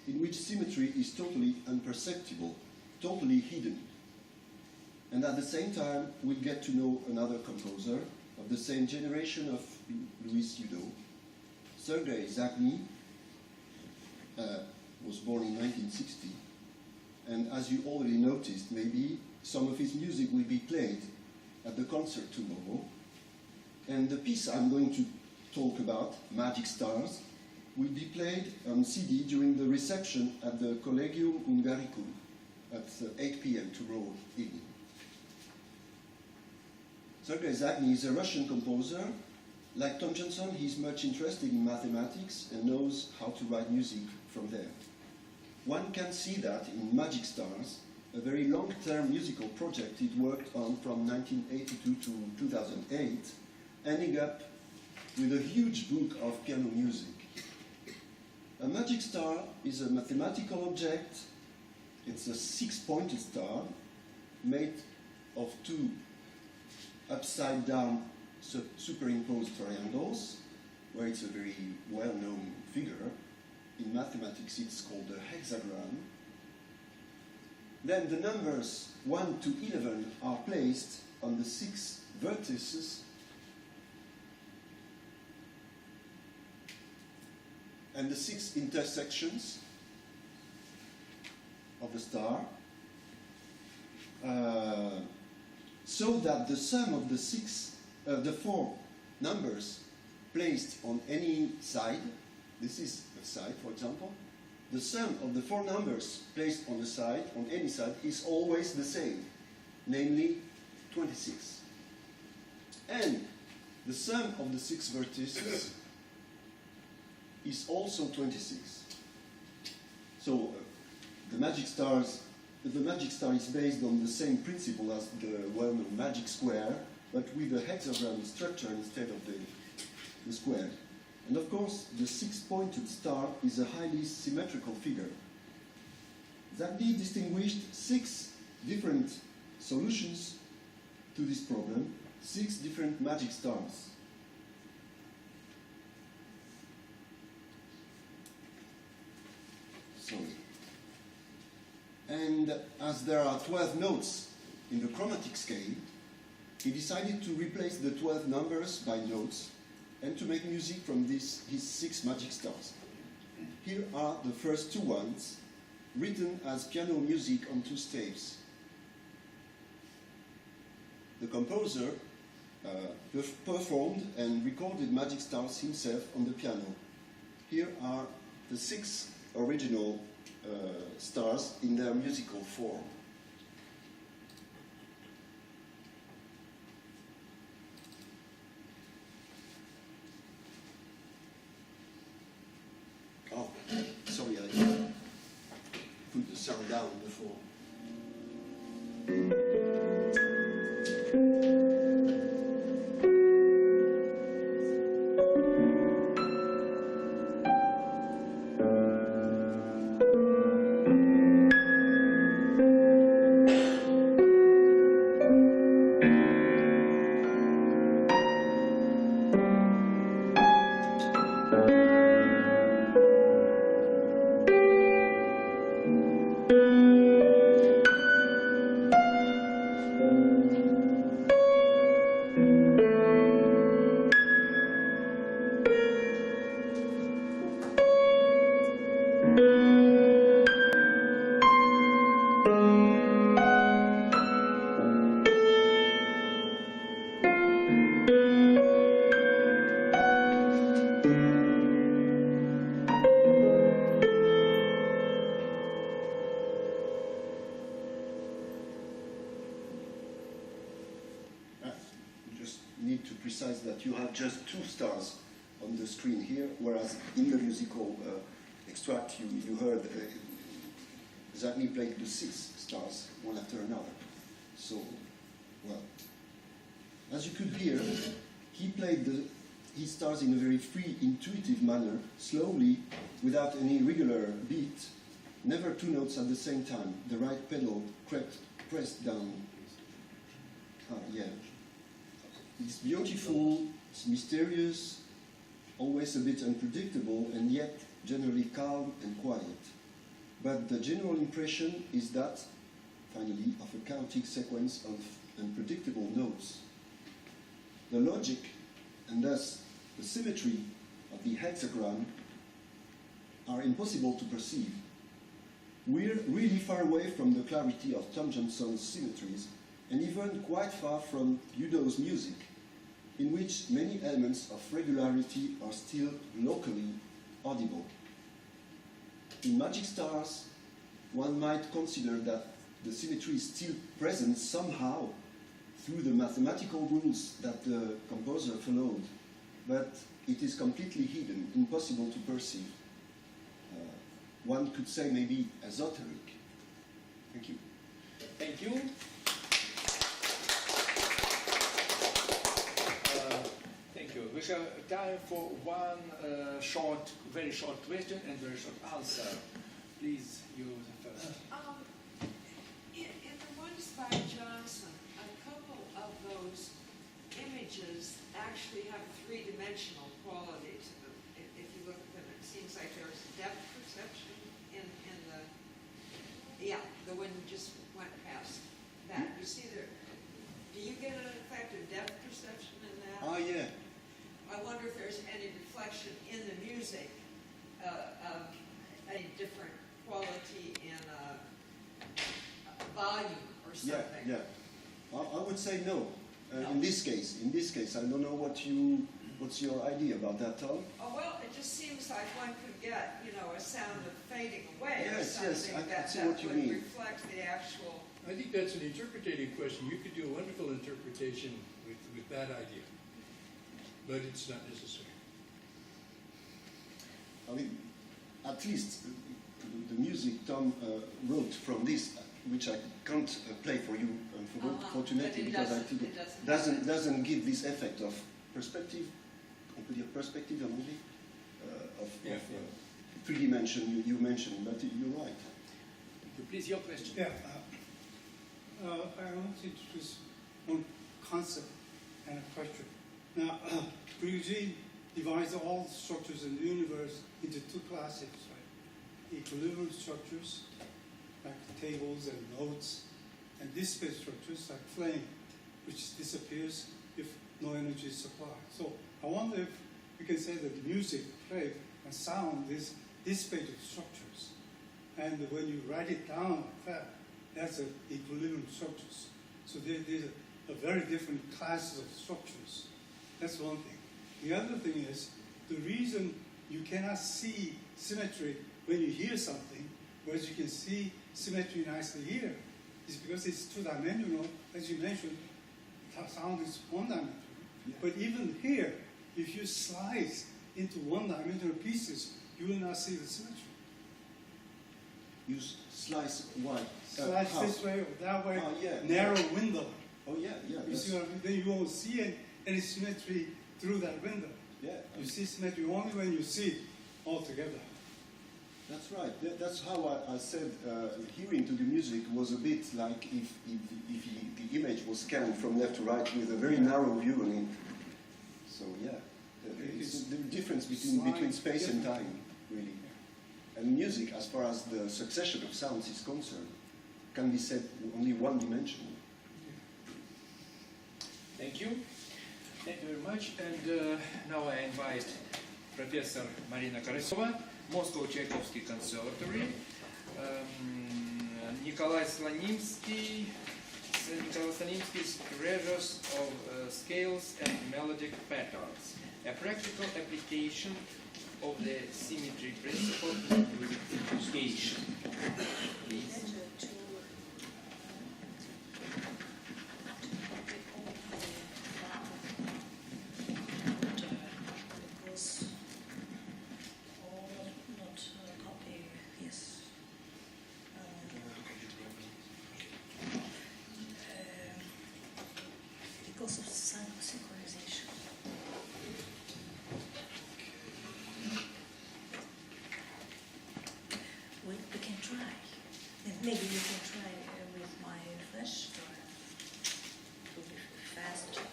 in which symmetry is totally imperceptible, totally hidden. And at the same time, we get to know another composer of the same generation of Louis Udo. Sergei Zagny was born in 1960, and as you already noticed, maybe some of his music will be played at the concert tomorrow. And the piece I'm going to talk about, Magic Stars, will be played on CD during the reception at the Collegium Hungaricum at 8 p.m. tomorrow evening. Sergei Zagny is a Russian composer. Like Tom Johnson, he's much interested in mathematics and knows how to write music from there. One can see that in Magic Stars, a very long-term musical project he worked on from 1982 to 2008, ending up with a huge book of piano music. A magic star is a mathematical object. It's a 6-pointed star made of 2 upside-down superimposed triangles, where it's a very well-known figure. In mathematics, it's called a hexagram. Then the numbers 1 to 11 are placed on the 6 vertices and the 6 intersections of the star, so that the sum of the 4 numbers placed on any side, this is a side, for example, the sum of the 4 numbers placed on the side, on any side, is always the same, namely 26. And the sum of the 6 vertices is also 26. So the magic star is based on the same principle as the well-known magic square, but with a hexagram structure instead of the square. And of course, the 6-pointed star is a highly symmetrical figure. Zagny distinguished 6 different solutions to this problem, 6 different magic stars. And as there are 12 notes in the chromatic scale, he decided to replace the 12 numbers by notes and to make music from his 6 magic stars. Here are the first 2 ones, written as piano music on 2 staves. The composer performed and recorded magic stars himself on the piano. Here are the 6 original stars in their musical form. Oh, sorry, I put the sound down before. have just 2 stars on the screen here, whereas in the musical extract you heard Zagny played the 6 stars, one after another. So, well, as you could hear, he played his stars in a very free, intuitive manner, slowly, without any regular beat, never 2 notes at the same time. The right pedal pressed down. Yeah. It's beautiful, it's mysterious, always a bit unpredictable, and yet generally calm and quiet. But the general impression is that, finally, of a chaotic sequence of unpredictable notes. The logic, and thus the symmetry of the hexagram, are impossible to perceive. We're really far away from the clarity of Tom Johnson's symmetries, and even quite far from Udo's music, in which many elements of regularity are still locally audible. In Magic Stars, one might consider that the symmetry is still present somehow through the mathematical rules that the composer followed, but it is completely hidden, impossible to perceive. One could say maybe esoteric. Thank you. Thank you. Thank you. We have time for one very short question and very short answer. Please, you first. In the ones by Johnson, a couple of those images actually have 3-dimensional quality to them. If you look at them, it seems like there's depth perception in the one you just went past that. You see there, do you get an effect of depth perception in that? Ah, yeah. I wonder if there's any reflection in the music of a different quality in volume or something. Yeah. I would say no. No. In this case, I don't know what's your idea about that, Tom? Oh, well, it just seems like one could get, a sound of fading away or Yes, something I that see what you would mean. reflect the actual. I think that's an interpretative question. You could do a wonderful interpretation with that idea, but it's not necessary. I mean, at least the music Tom wrote from this, which I can't play for you, unfortunately, But because I think it doesn't give this effect of perspective. On peut dire perspective en anglais, of 3D you mentioned, but you're right. Please, your question. Yeah, I want to introduce one concept and a question. Now, Brigitte divides all structures in the universe into 2 classes, right? Equilibrium structures, like tables and notes, and discrete structures, like flame, which disappears if no energy is supplied. So I wonder if we can say that the music played and sound is dissipated structures. And when you write it down like that, that's an equilibrium structures. So there's a very different classes of structures. That's one thing. The other thing is, the reason you cannot see symmetry when you hear something, whereas you can see symmetry nicely here, is because it's 2-dimensional. As you mentioned, sound is 1-dimensional. Yeah. But even here, if you slice into 1-dimensional pieces, you will not see the symmetry. You slice why? Slice how? this way or that way, Yeah. narrow window. Oh yeah. You see what I mean? Then you won't see any symmetry through that window. Yeah. You see symmetry only when you see it all together. That's right. That's how I said hearing to the music was a bit like if the image was scanned from left to right with a very narrow view. I mean, so yeah, it's the difference between space and time, really. And music, as far as the succession of sounds is concerned, can be said only 1-dimensional. Thank you. Thank you very much. And now I invite Professor Marina Karaseva, Moscow Tchaikovsky Conservatory, Nicolas Slonimsky's Treasures of Scales and Melodic Patterns, a practical application of the symmetry principle in music education. Please. maybe you can try with my flash drive. It will be faster.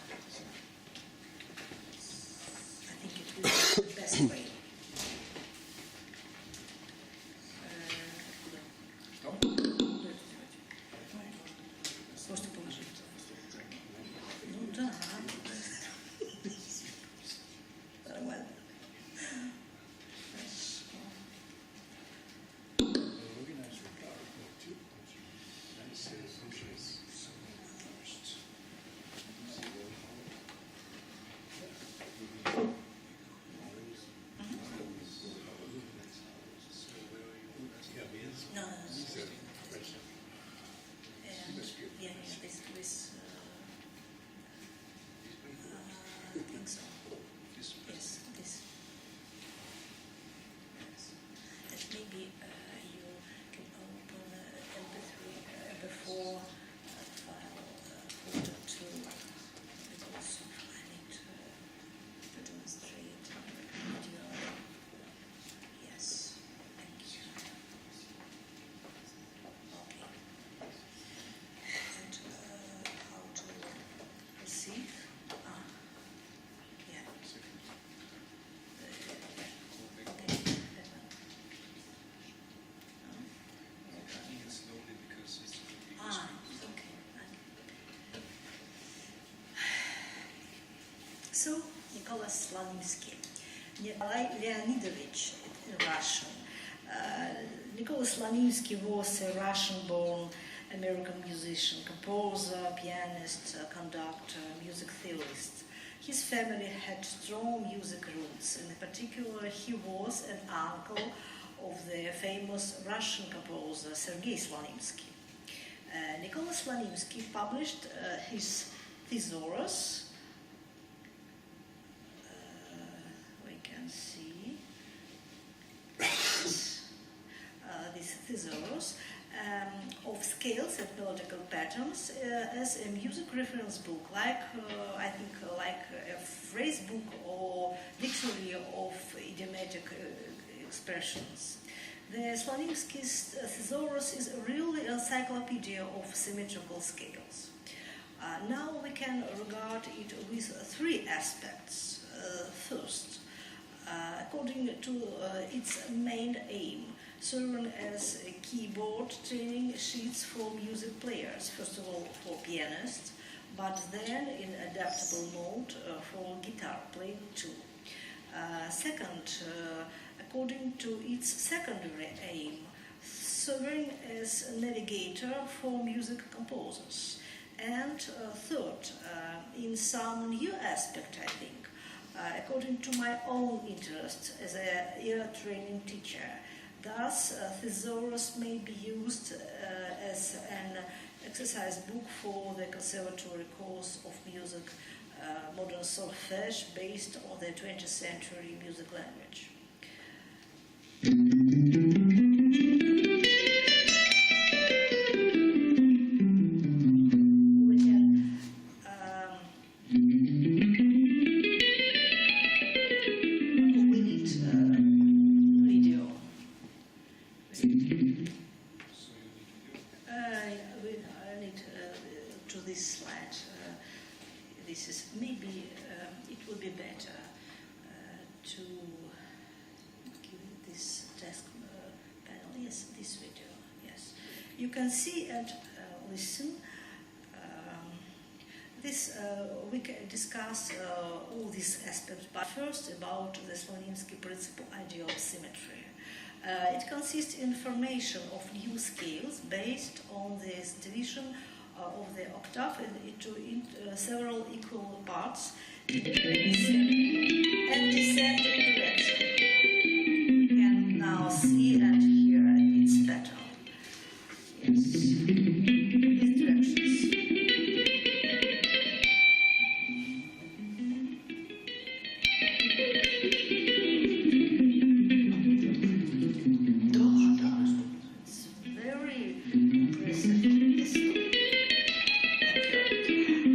I think it will be the best way. Просто положить. Ну да. Нормально. No, yeah, this I think so. Yes, this. Yes. And maybe you can open MP4 file folder too, because I need to demonstrate video. Yes, thank you. Okay. And how to receive? Yeah. So, Nicolas Slonimsky, Nikolai Leonidovich in Russian. Nicolas Slonimsky was a Russian-born American musician, composer, pianist, conductor, music theorist. His family had strong music roots, and in particular he was an uncle of the famous Russian composer Sergei Slonimsky. Nicolas Slonimsky published his Thesaurus. We can see this Thesaurus of scales and melodical patterns as a music reference book, like I think like a phrase book or dictionary of idiomatic expressions. The Slonimsky's Thesaurus is a real encyclopedia of symmetrical scales. Now we can regard it with three aspects. First, according to its main aim, serving as a keyboard training sheets for music players, first of all for pianists, but then in adaptable mode for guitar playing too. Second, according to its secondary aim, serving as a navigator for music composers. And third, in some new aspect, I think, according to my own interest as a ear training teacher. Thus, Thesaurus may be used as an exercise book for the conservatory course of music, modern solfège, based on the 20th century music language. You can see and listen. We can discuss all these aspects, but first about the Slonimsky principal idea of symmetry. It consists in formation of new scales based on this division of the octave into several equal parts in and descending direction. We can now see and hear its pattern. Yes. These directions. It's very impressive.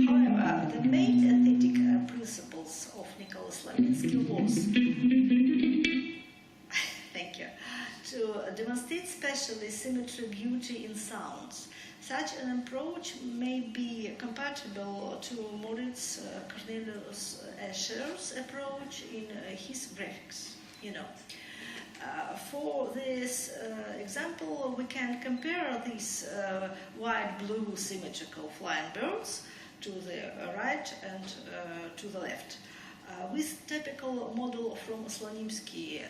However, the main aesthetic principles of Nicolas Slonimsky was demonstrates specially symmetry, beauty in sounds. Such an approach may be compatible to Moritz Cornelius Escher's approach in his graphics, For this example, we can compare these white-blue symmetrical flying birds to the right and to the left with typical model from Slonimsky,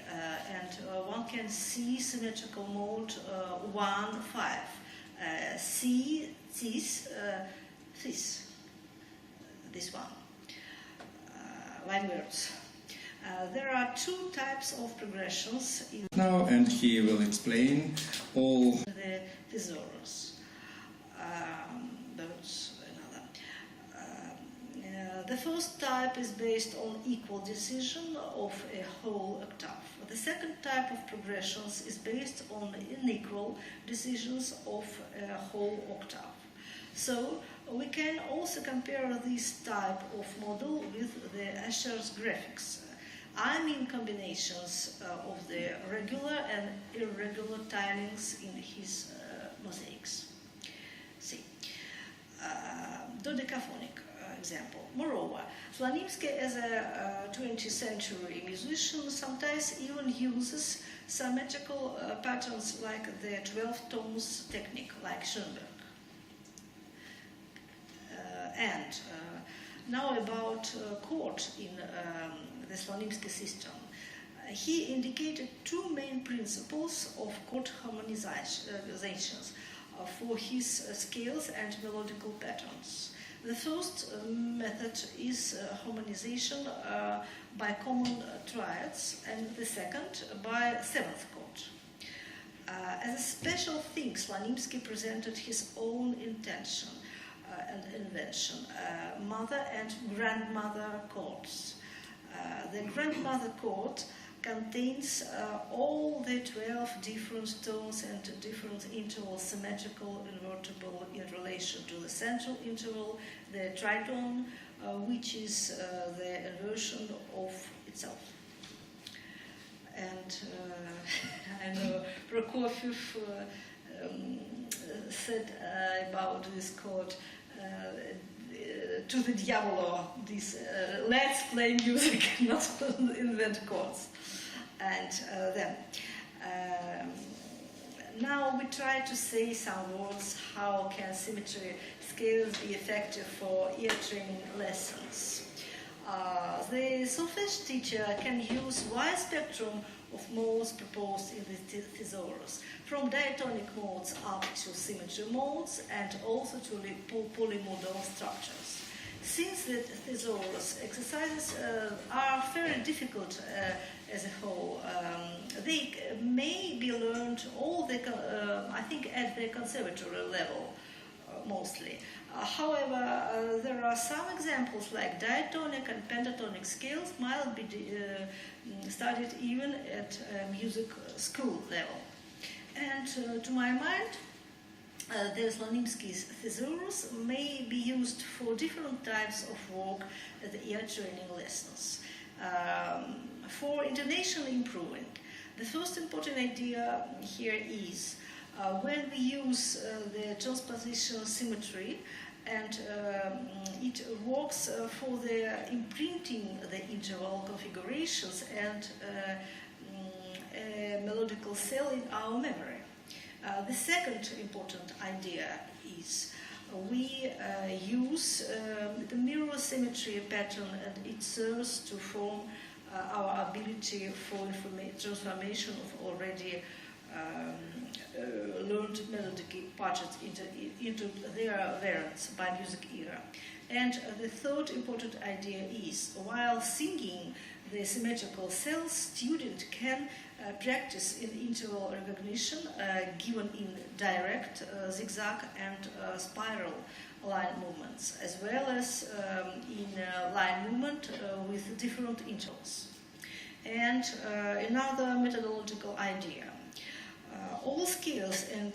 and one can see symmetrical mode 1-5. See this one, line words. There are two types of progressions in Now, and he will explain all the Thesaurus. The first type is based on equal decision of a whole octave. The second type of progressions is based on unequal decisions of a whole octave. So we can also compare this type of model with the Escher's graphics. I mean combinations of the regular and irregular tilings in his mosaics. See, dodecaphonic example. Moreover, Slonimsky, as a 20th century musician, sometimes even uses symmetrical patterns like the 12 tones technique, like Schoenberg. Now about chord in the Slonimsky system. He indicated two main principles of chord harmonizations for his scales and melodical patterns. The first method is harmonization by common triads, and the second by seventh chord. As a special thing, Slonimsky presented his own intention and invention, mother and grandmother chords. The grandmother chord contains all the 12 different tones and different intervals, symmetrical, invertible in relation to the central interval, the tritone, which is the inversion of itself. And I know Prokofiev said about this chord, to the diavolo, this let's play music, not invent chords. And then now we try to say some words. How can symmetry scales be effective for ear training lessons? The solfege teacher can use wide spectrum of modes proposed in the Thesaurus, from diatonic modes up to symmetry modes and also to polymodal structures. Since the Thesaurus exercises are very difficult as a whole, they may be learned I think at the conservatory level mostly. However, there are some examples like diatonic and pentatonic scales might be studied even at music school level. And to my mind, the Slonimsky's Thesaurus may be used for different types of work at the ear training lessons. For intonation improving, the first important idea here is when we use the transposition symmetry, and it works for the imprinting the interval configurations and a melodical cell in our memory. The second important idea is we use the mirror symmetry pattern, and it serves to form our ability for transformation of already learned melodic patterns into their variants by music ear. And the third important idea is, while singing the symmetrical cells, student can practice in interval recognition given in direct, zigzag and spiral line movements, as well as in line movement with different intervals. And another methodological idea. All scales and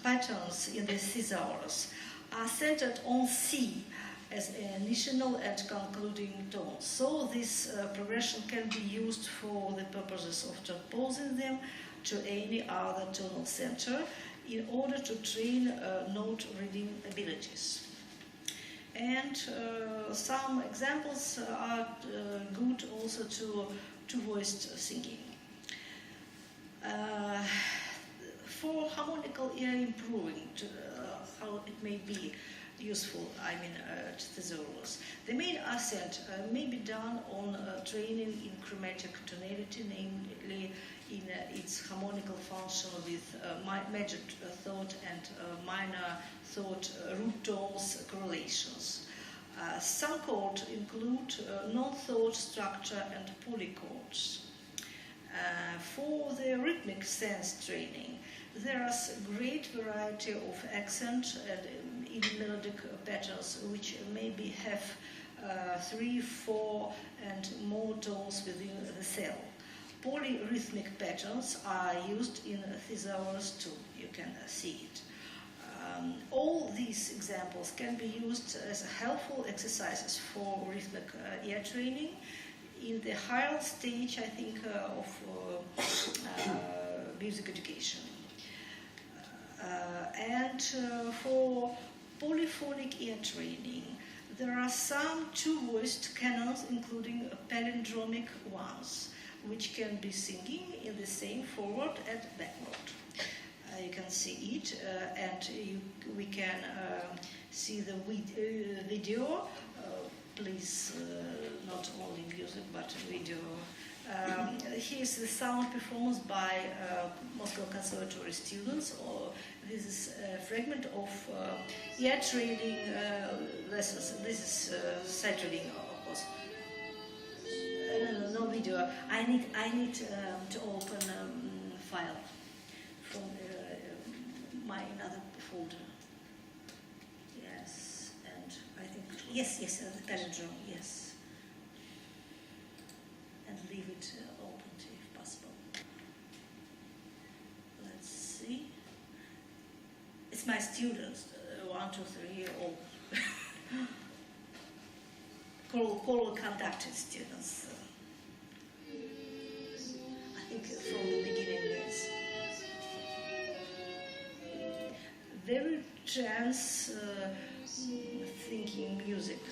patterns in the Thesaurus are centered on C as an initial and concluding tone. So this progression can be used for the purposes of transposing them to any other tonal center in order to train note reading abilities. And some examples are good also to voiced singing. For harmonical ear improving, how it may be useful, to Thesaurus. The main accent may be done on training in chromatic tonality, namely in its harmonical function with major thought and minor thought root tones correlations. Some chords include non-thought structure and polychords. For the rhythmic sense training, there is a great variety of accent and in melodic patterns which maybe have 3, 4 and more tones within the cell. Polyrhythmic patterns are used in Thesaurus too, you can see it. All these examples can be used as helpful exercises for rhythmic ear training. In the higher stage, I think, of music education. And for polyphonic ear training, there are some two-voiced canons, including palindromic ones, which can be singing in the same forward and backward. You can see it, and we can see the video. Please, not only music, but video. Here's the sound performance by Moscow Conservatory students. This is a fragment of ear training lessons. This is sight reading, of course. No video. I need to open file from my another folder. Yes, and I think yes, the palindrome. Yes, and leave it open if possible. Let's see. It's my students, 1, 2, 3, all choral conducted students. I think from the beginning, yes. Very trance thinking music.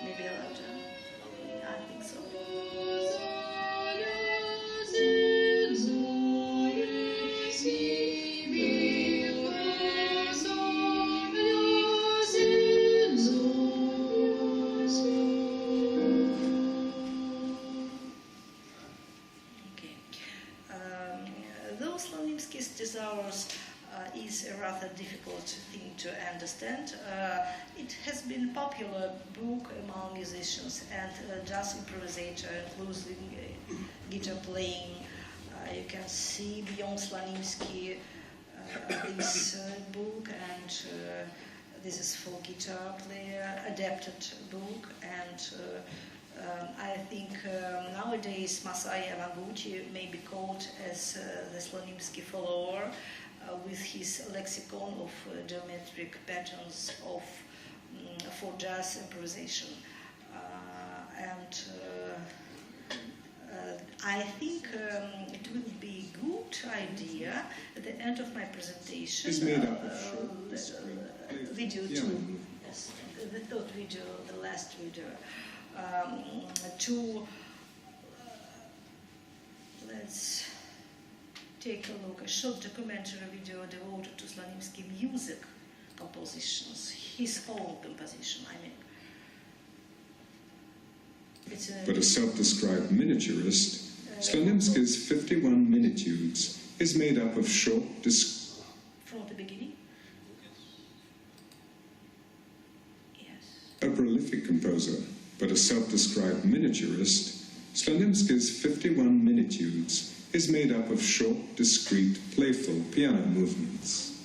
Maybe louder. I think so. Slonimsky's Thesaurus is a rather difficult thing to understand. It has been a popular book among musicians and jazz improvisator, including guitar playing. You can see beyond Slonimsky this book, and this is for guitar player, adapted book, and I think nowadays Masai Yamaguchi may be called as the Slonimsky follower with his lexicon of geometric patterns for jazz improvisation. I think it would be a good idea at the end of my presentation. It's made up of short video yeah. 2. Yes, the third video, the last video. Let's take a look, a short documentary video devoted to Slonimsky music compositions, his own composition, I mean. But a self-described miniaturist, Slonimsky's 51 minitudes is made up of short, from the beginning? Yes. A prolific composer, but a self-described miniaturist, Slonimsky's 51 minitudes is made up of short, discrete, playful piano movements.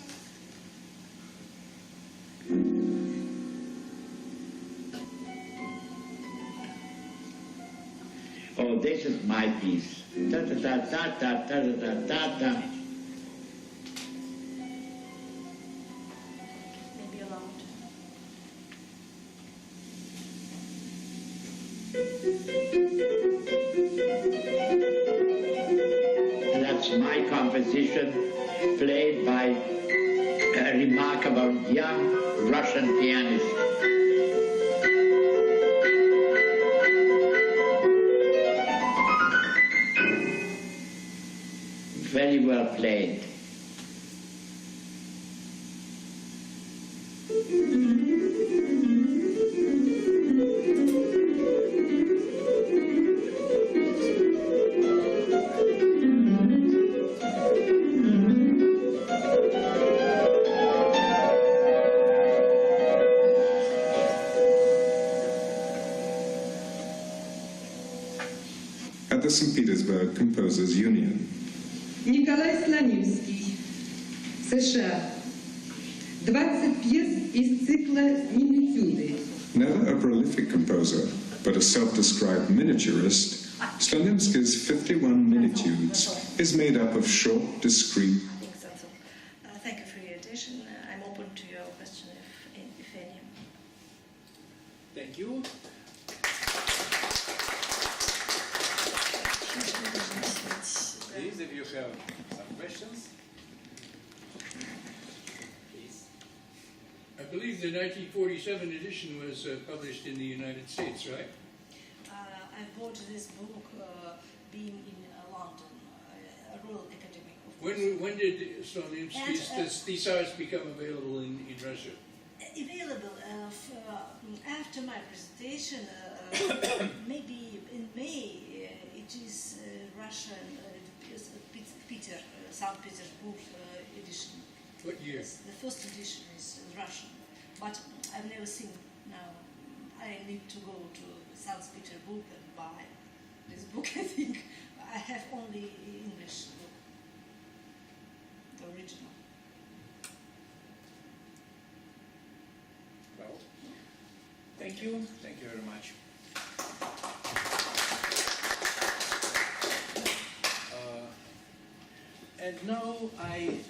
Oh, this is my piece. Da da da da da da da da da. Maybe around. That's my composition, played by a remarkable young Russian pianist. Very well played. At the St. Petersburg Composers Union. Nicolas Slonimsky, США. 20 пьес из цикла «Минитюды». Never a prolific composer, but a self-described miniaturist, Slonimsky's 51 minitudes is made up of short, discrete. I think that's all. Thank you for your attention. I'm open to your question, if any. Thank you. Please, if you have some questions. Please. I believe the 1947 edition was published in the United States, right? I bought this book being in London, Royal Academy of When did Slonimsky's Thesaurus become available in Russia? Available after my presentation, maybe in May. It is Russian, Peter, St. Petersburg edition. What year? The first edition is Russian, but I've never seen now. I need to go to St. Petersburg and buy this book. I think I have only English book, the original. Well, thank you. Thank you very much. And now I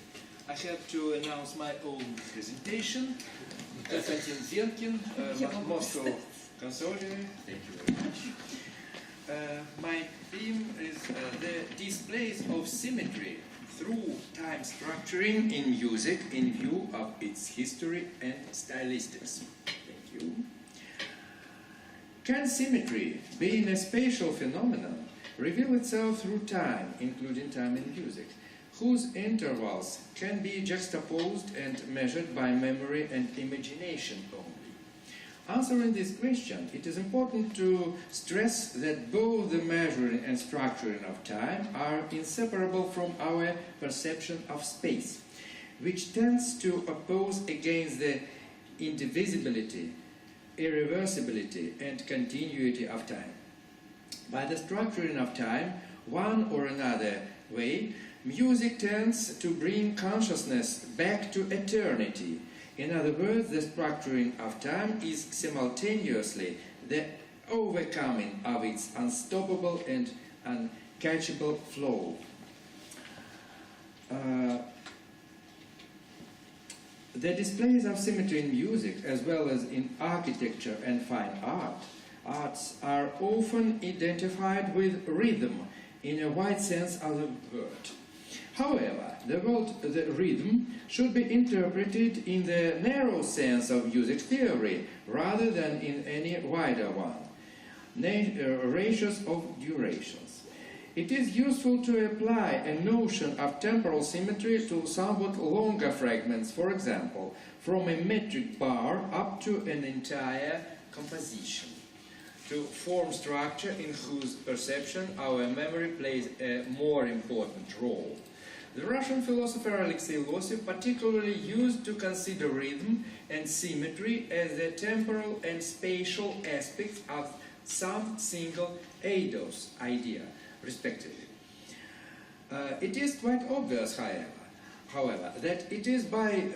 have to announce my own presentation. Konstantin Zenkin, Moscow Conservatory. Thank you very much. My theme is the displays of symmetry through time structuring in music in view of its history and stylistics. Thank you. Can symmetry, being a spatial phenomenon, reveal itself through time, including time in music, whose intervals can be juxtaposed and measured by memory and imagination only? Answering this question, it is important to stress that both the measuring and structuring of time are inseparable from our perception of space, which tends to oppose against the indivisibility, irreversibility, and continuity of time. By the structuring of time, one or another way, music tends to bring consciousness back to eternity. In other words, the structuring of time is simultaneously the overcoming of its unstoppable and uncatchable flow. The displays of symmetry in music, as well as in architecture and fine arts, are often identified with rhythm in a wide sense of the word. However, the rhythm should be interpreted in the narrow sense of music theory rather than in any wider one, ratios of durations. It is useful to apply a notion of temporal symmetry to somewhat longer fragments, for example, from a metric bar up to an entire composition, to form structure in whose perception our memory plays a more important role. The Russian philosopher Alexei Losev particularly used to consider rhythm and symmetry as the temporal and spatial aspects of some single eidos idea, respectively. It is quite obvious, however, that it is by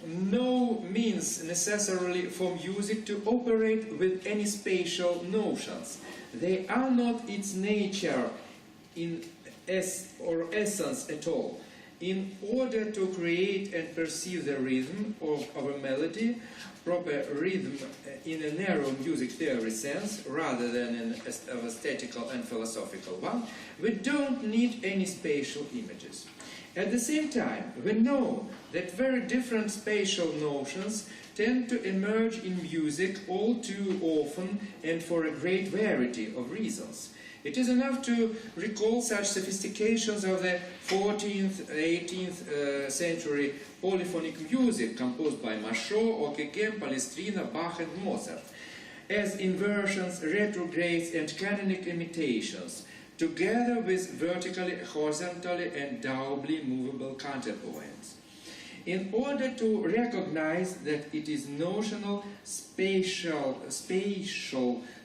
no means necessarily for music to operate with any spatial notions. They are not its nature in essence at all, In order to create and perceive the rhythm of a melody, proper rhythm in a narrow music theory sense, rather than an aesthetical and philosophical one, we don't need any spatial images. At the same time, we know that very different spatial notions tend to emerge in music all too often and for a great variety of reasons. It is enough to recall such sophistications of the 14th, 18th century polyphonic music composed by Machot, Ockeghem, Palestrina, Bach and Mozart, as inversions, retrogrades and canonic imitations, together with vertically, horizontally and doubly movable counterpoints. In order to recognize that it is notional spatial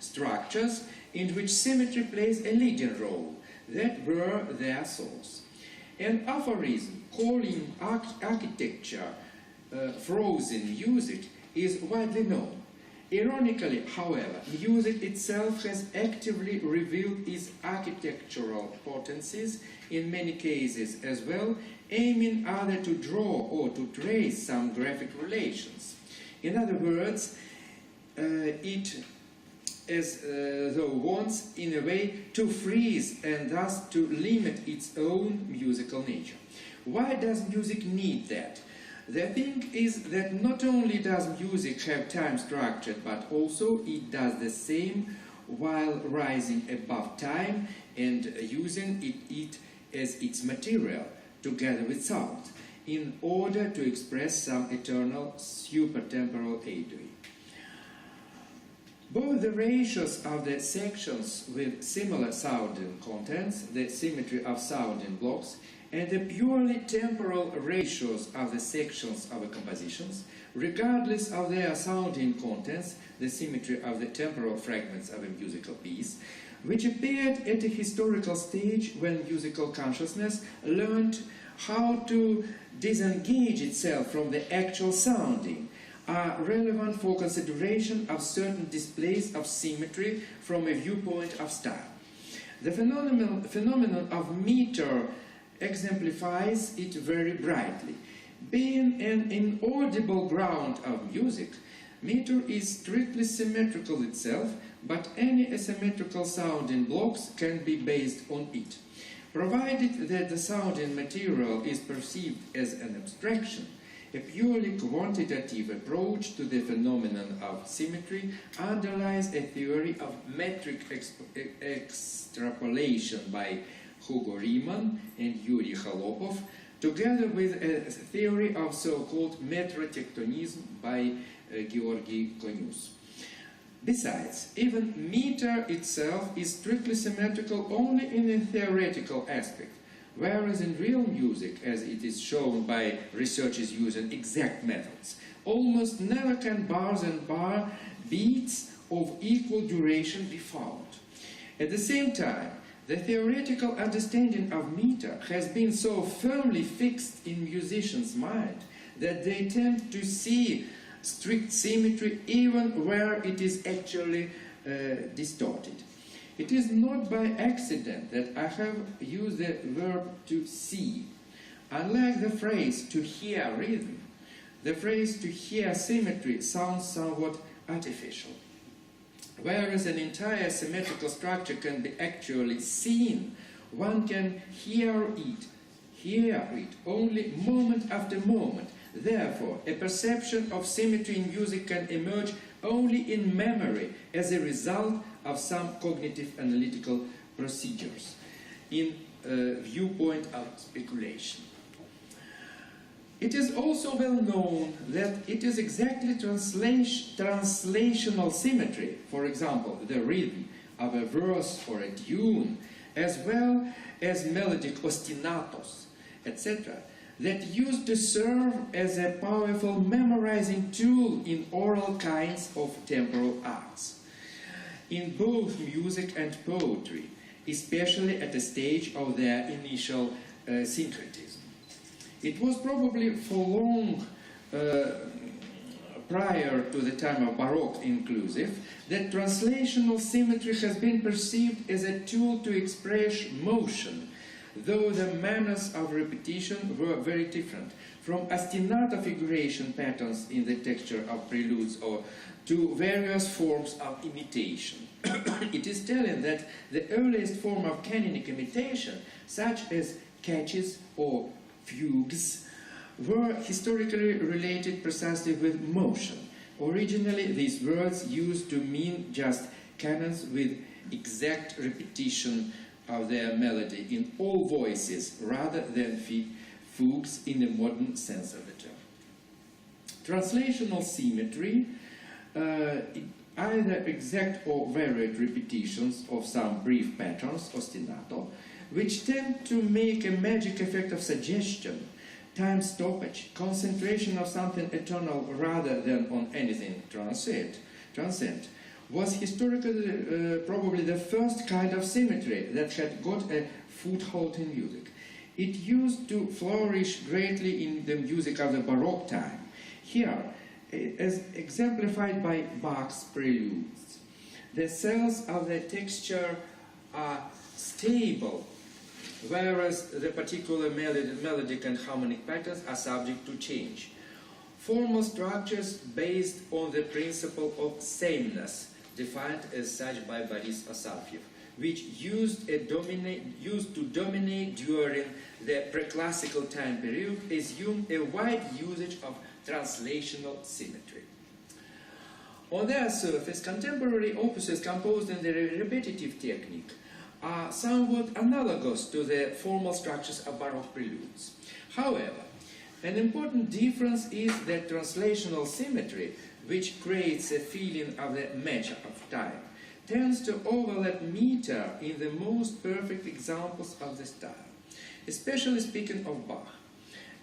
structures in which symmetry plays a leading role, that were their source. An aphorism calling architecture frozen music is widely known. Ironically, however, music itself has actively revealed its architectural potencies in many cases as well, aiming either to draw or to trace some graphic relations. In other words, it as though wants in a way to freeze and thus to limit its own musical nature. Why does music need that? The thing is that not only does music have time structure, but also it does the same while rising above time and using it as its material, together with sound, in order to express some eternal supertemporal idea. Both the ratios of the sections with similar sounding contents, the symmetry of sounding blocks, and the purely temporal ratios of the sections of the compositions, regardless of their sounding contents, the symmetry of the temporal fragments of a musical piece, which appeared at a historical stage when musical consciousness learned how to disengage itself from the actual sounding, are relevant for consideration of certain displays of symmetry from a viewpoint of style. The phenomenon of meter exemplifies it very brightly. Being an inaudible ground of music, meter is strictly symmetrical itself, but any asymmetrical sounding blocks can be based on it. Provided that the sounding material is perceived as an abstraction, a purely quantitative approach to the phenomenon of symmetry underlies a theory of metric extrapolation by Hugo Riemann and Yuri Kholopov, together with a theory of so-called metrotectonism by Georgy Konius. Besides, even meter itself is strictly symmetrical only in a theoretical aspect, whereas in real music, as it is shown by researchers using exact methods, almost never can bars and bar beats of equal duration be found. At the same time, the theoretical understanding of meter has been so firmly fixed in musicians' mind that they tend to see strict symmetry even where it is actually distorted. It is not by accident that I have used the verb to see. Unlike the phrase to hear rhythm, the phrase to hear symmetry sounds somewhat artificial. Whereas an entire symmetrical structure can be actually seen, one can hear it only moment after moment. Therefore, a perception of symmetry in music can emerge only in memory as a result of some cognitive analytical procedures in viewpoint of speculation. It is also well known that it is exactly translational symmetry, for example, the rhythm of a verse or a tune, as well as melodic ostinatos, etc., that used to serve as a powerful memorizing tool in oral kinds of temporal arts. In both music and poetry, especially at the stage of their initial syncretism. It was probably for long prior to the time of Baroque inclusive that translational symmetry has been perceived as a tool to express motion, though the manners of repetition were very different, from ostinato figuration patterns in the texture of preludes or to various forms of imitation. It is telling that the earliest form of canonic imitation, such as catches or fugues, were historically related precisely with motion. Originally, these words used to mean just canons with exact repetition of their melody in all voices, rather than fugues in the modern sense of the term. Translational symmetry, either exact or varied repetitions of some brief patterns, ostinato, which tend to make a magic effect of suggestion, time stoppage, concentration of something eternal rather than on anything transient, was historically probably the first kind of symmetry that had got a foothold in music. It used to flourish greatly in the music of the Baroque time. Here, as exemplified by Bach's preludes, the cells of the texture are stable, whereas the particular melodic and harmonic patterns are subject to change. Formal structures based on the principle of sameness, defined as such by Boris Asafiev, which used to dominate during the preclassical time period, assumed a wide usage of translational symmetry. On their surface, contemporary opuses composed in the repetitive technique are somewhat analogous to the formal structures of Baroque preludes. However, an important difference is that translational symmetry, which creates a feeling of the measure of time, tends to overlap meter in the most perfect examples of the style, especially speaking of Bach.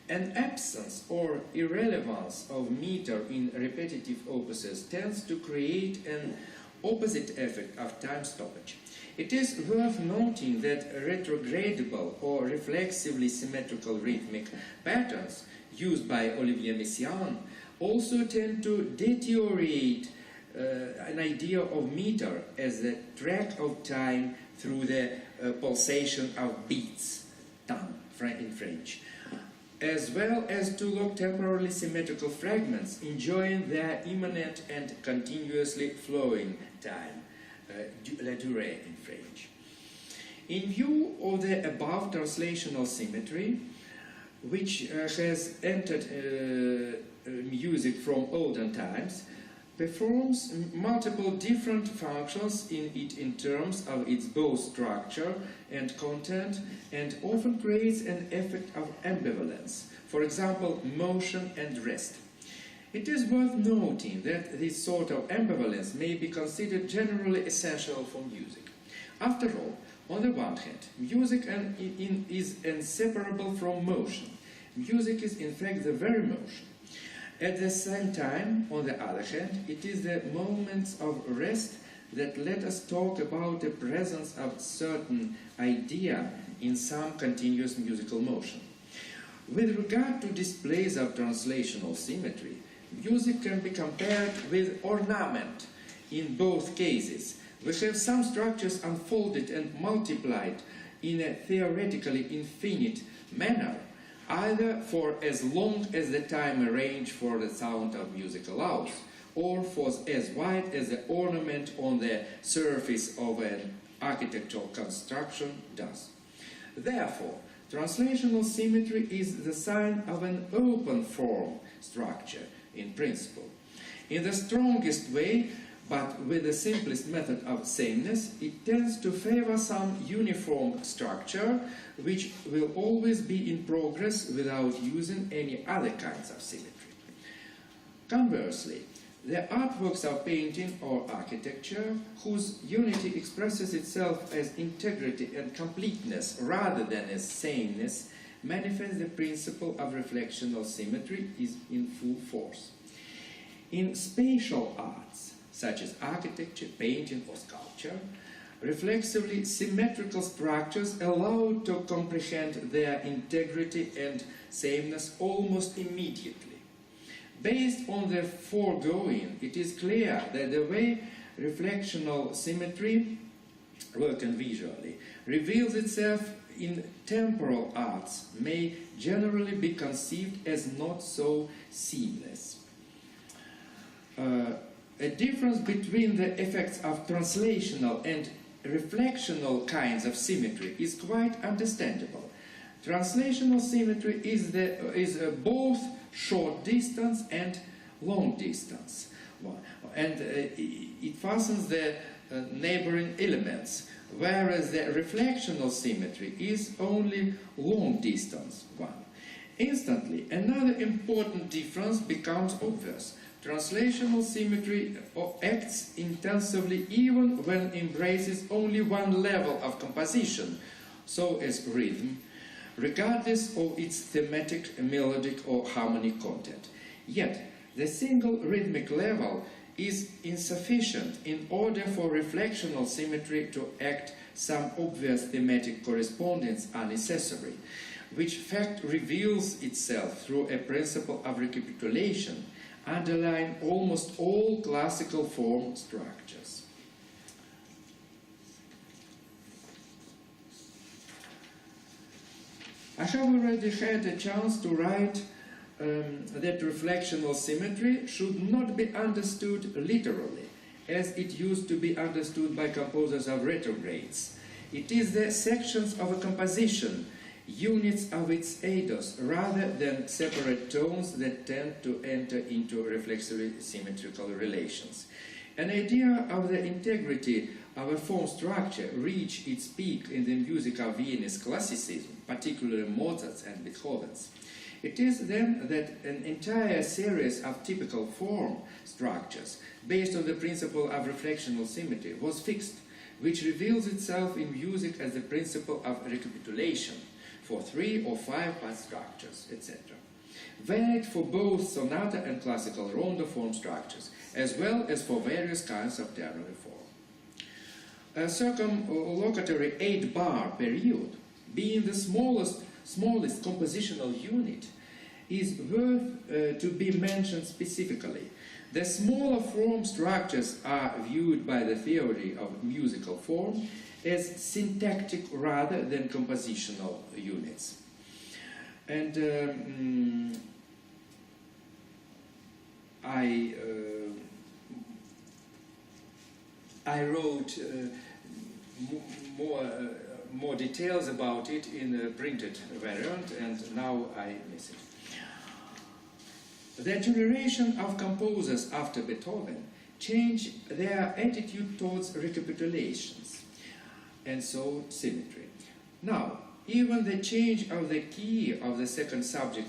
An absence or irrelevance of meter in repetitive opuses tends to create an opposite effect of time stoppage. It is worth noting that retrogradable or reflexively symmetrical rhythmic patterns used by Olivier Messiaen also tend to deteriorate an idea of meter as the track of time through the pulsation of beats, temps in French, as well as to look temporally symmetrical fragments enjoying their immanent and continuously flowing time, la durée in French. In view of the above translational symmetry, which has entered music from olden times, performs multiple different functions in terms of its both structure and content, and often creates an effect of ambivalence, for example, motion and rest. It is worth noting that this sort of ambivalence may be considered generally essential for music. After all, on the one hand, music is inseparable from motion. Music is in fact the very motion. At the same time, on the other hand, it is the moments of rest that let us talk about the presence of certain idea in some continuous musical motion. With regard to displays of translational symmetry, music can be compared with ornament in both cases. We have some structures unfolded and multiplied in a theoretically infinite manner, either for as long as the time arranged for the sound of music allows, or for as wide as the ornament on the surface of an architectural construction does. Therefore, translational symmetry is the sign of an open form structure in principle. In the strongest way, but with the simplest method of sameness, it tends to favor some uniform structure which will always be in progress without using any other kinds of symmetry. Conversely, the artworks of painting or architecture, whose unity expresses itself as integrity and completeness rather than as sameness, manifest the principle of reflectional symmetry is in full force. In spatial arts, such as architecture, painting, or sculpture, reflexively symmetrical structures allow to comprehend their integrity and sameness almost immediately. Based on the foregoing, it is clear that the way reflectional symmetry, working visually, reveals itself in temporal arts may generally be conceived as not so seamless. A difference between the effects of translational and reflectional kinds of symmetry is quite understandable. Translational symmetry is both short distance and long distance, and it fastens the neighboring elements, whereas the reflectional symmetry is only long distance one. Instantly, another important difference becomes obvious. Translational symmetry acts intensively even when embraces only one level of composition, so as rhythm, regardless of its thematic, melodic or harmonic content. Yet, the single rhythmic level is insufficient in order for reflectional symmetry to act. Some obvious thematic correspondence are necessary, which fact reveals itself through a principle of recapitulation underlying almost all classical form structures. I have already had a chance to write that reflectional symmetry should not be understood literally, as it used to be understood by composers of retrogrades. It is the sections of a composition, units of its eidos, rather than separate tones that tend to enter into reflexively symmetrical relations. An idea of the integrity of a form structure reached its peak in the music of Viennese classicism, particularly Mozart's and Beethoven's. It is then that an entire series of typical form structures, based on the principle of reflectional symmetry, was fixed, which reveals itself in music as the principle of recapitulation for 3 or 5 part structures, etc. Valid for both sonata and classical rondo form structures, as well as for various kinds of ternary form. A circumlocutory 8-bar period, being the smallest compositional unit, is worth to be mentioned specifically. The smaller form structures are viewed by the theory of musical form as syntactic rather than compositional units. And I wrote more details about it in a printed variant, and now I miss it. The generation of composers after Beethoven changed their attitude towards recapitulations, and so symmetry. Now, even the change of the key of the second subject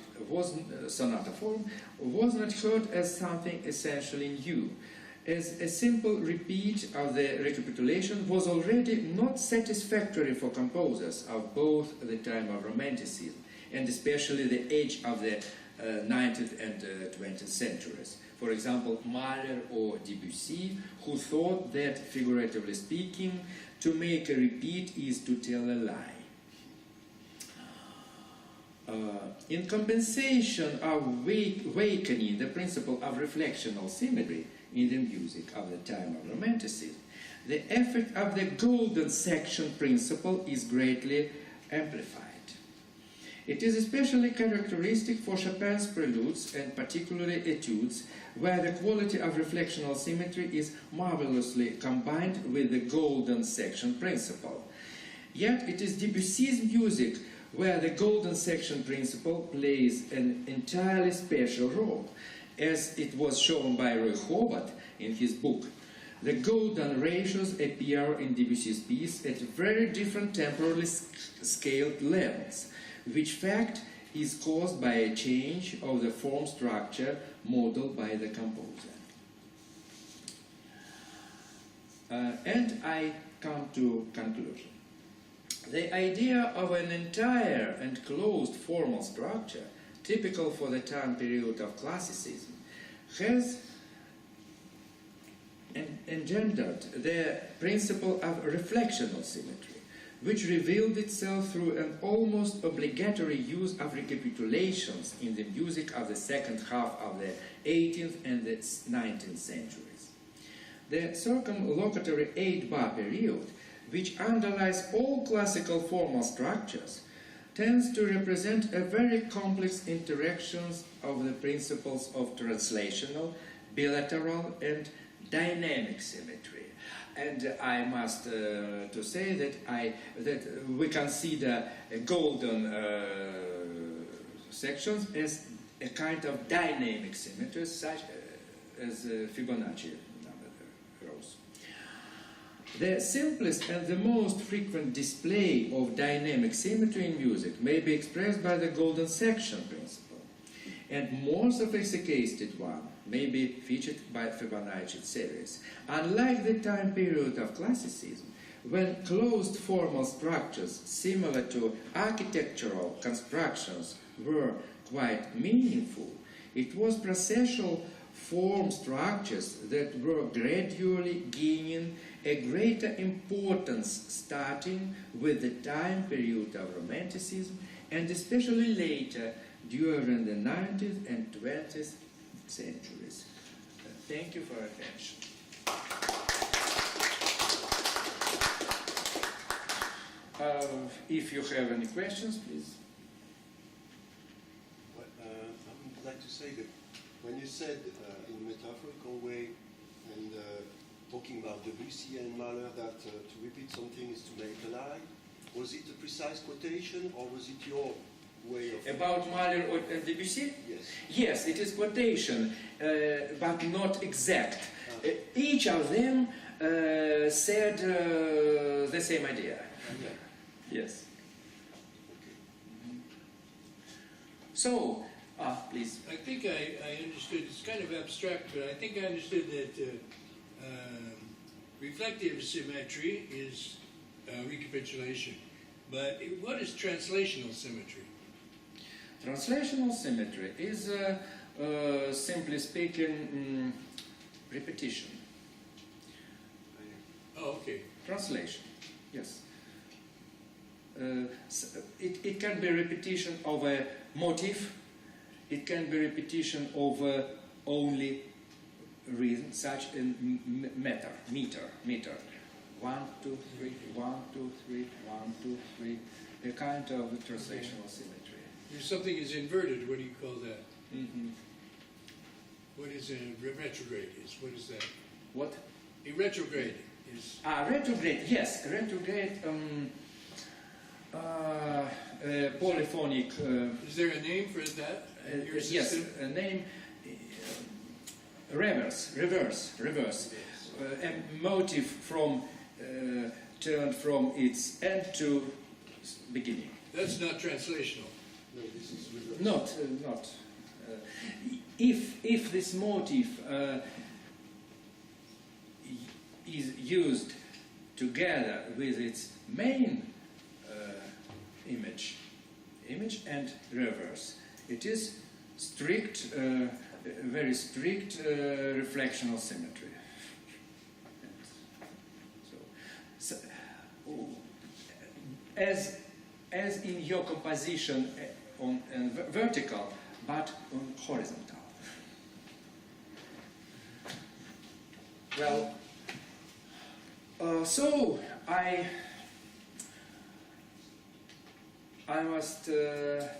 sonata form was not heard as something essentially new, as a simple repeat of the recapitulation was already not satisfactory for composers of both the time of Romanticism and especially the age of the 19th and 20th centuries. For example, Mahler or Debussy, who thought that, figuratively speaking, to make a repeat is to tell a lie. In compensation of awakening the principle of reflectional symmetry in the music of the time of Romanticism, the effect of the golden section principle is greatly amplified. It is especially characteristic for Chopin's preludes and particularly etudes, where the quality of reflectional symmetry is marvelously combined with the golden section principle. Yet it is Debussy's music where the golden section principle plays an entirely special role, as it was shown by Roy Hobart in his book. The golden ratios appear in Debussy's piece at very different temporally scaled levels, which fact is caused by a change of the form structure modeled by the composer. And I come to conclusion. The idea of an entire and closed formal structure, typical for the time period of classicism, has engendered the principle of reflectional symmetry, which revealed itself through an almost obligatory use of recapitulations in the music of the second half of the 18th and the 19th centuries. The circumlocutory 8-bar period which underlies all classical formal structures, tends to represent a very complex interactions of the principles of translational, bilateral, and dynamic symmetry. And I must to say that we consider golden sections as a kind of dynamic symmetry, such as Fibonacci number rows. The simplest and the most frequent display of dynamic symmetry in music may be expressed by the golden section principle, and more sophisticated one may be featured by Fibonacci series. Unlike the time period of classicism, when closed formal structures similar to architectural constructions were quite meaningful, it was processual form structures that were gradually gaining a greater importance, starting with the time period of Romanticism and especially later during the 19th and 20th centuries. Thank you for your attention. If you have any questions, please. Well, I would like to say that when you said in a metaphorical way and talking about Debussy and Mahler that to repeat something is to make a lie, was it a precise quotation or was it your way of... About Mahler and Debussy? Yes. Yes, it is quotation, but not exact. Each of them said the same idea. Yeah. Yes. Okay. So, please. I think I understood, it's kind of abstract, but I think I understood that reflective symmetry is recapitulation. But what is translational symmetry? Translational symmetry is, simply speaking, repetition. Oh, okay. Translation, yes. It can be repetition of a motif, it can be repetition of only rhythm, such in meter. 1, 2, 3, 1, 2, 3, 1, 2, 3, a kind of translational symmetry. If something is inverted, what do you call that? Mm-hmm. What is a retrograde? What is that? What? A retrograde is... Retrograde, yes, retrograde, polyphonic... is there a name for that in your yes, system? a name, reverse, a motif from turned from its end to beginning. That's not translational. No, this is reverse. Not. If this motif is used together with its main image and reverse, it is strict, very strict reflectional symmetry. So, as in your composition on vertical, but on horizontal. Well, so I must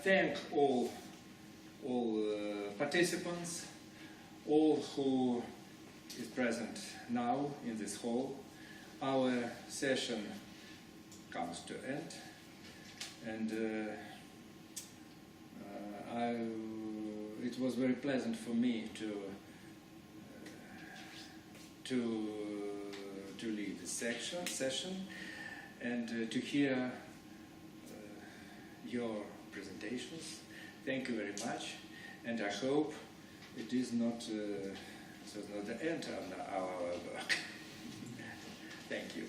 thank all participants, all who is present now in this hall. Our session comes to end, and it was very pleasant for me to lead this session and to hear your presentations. Thank you very much, and I hope it is not the end of our work. Thank you.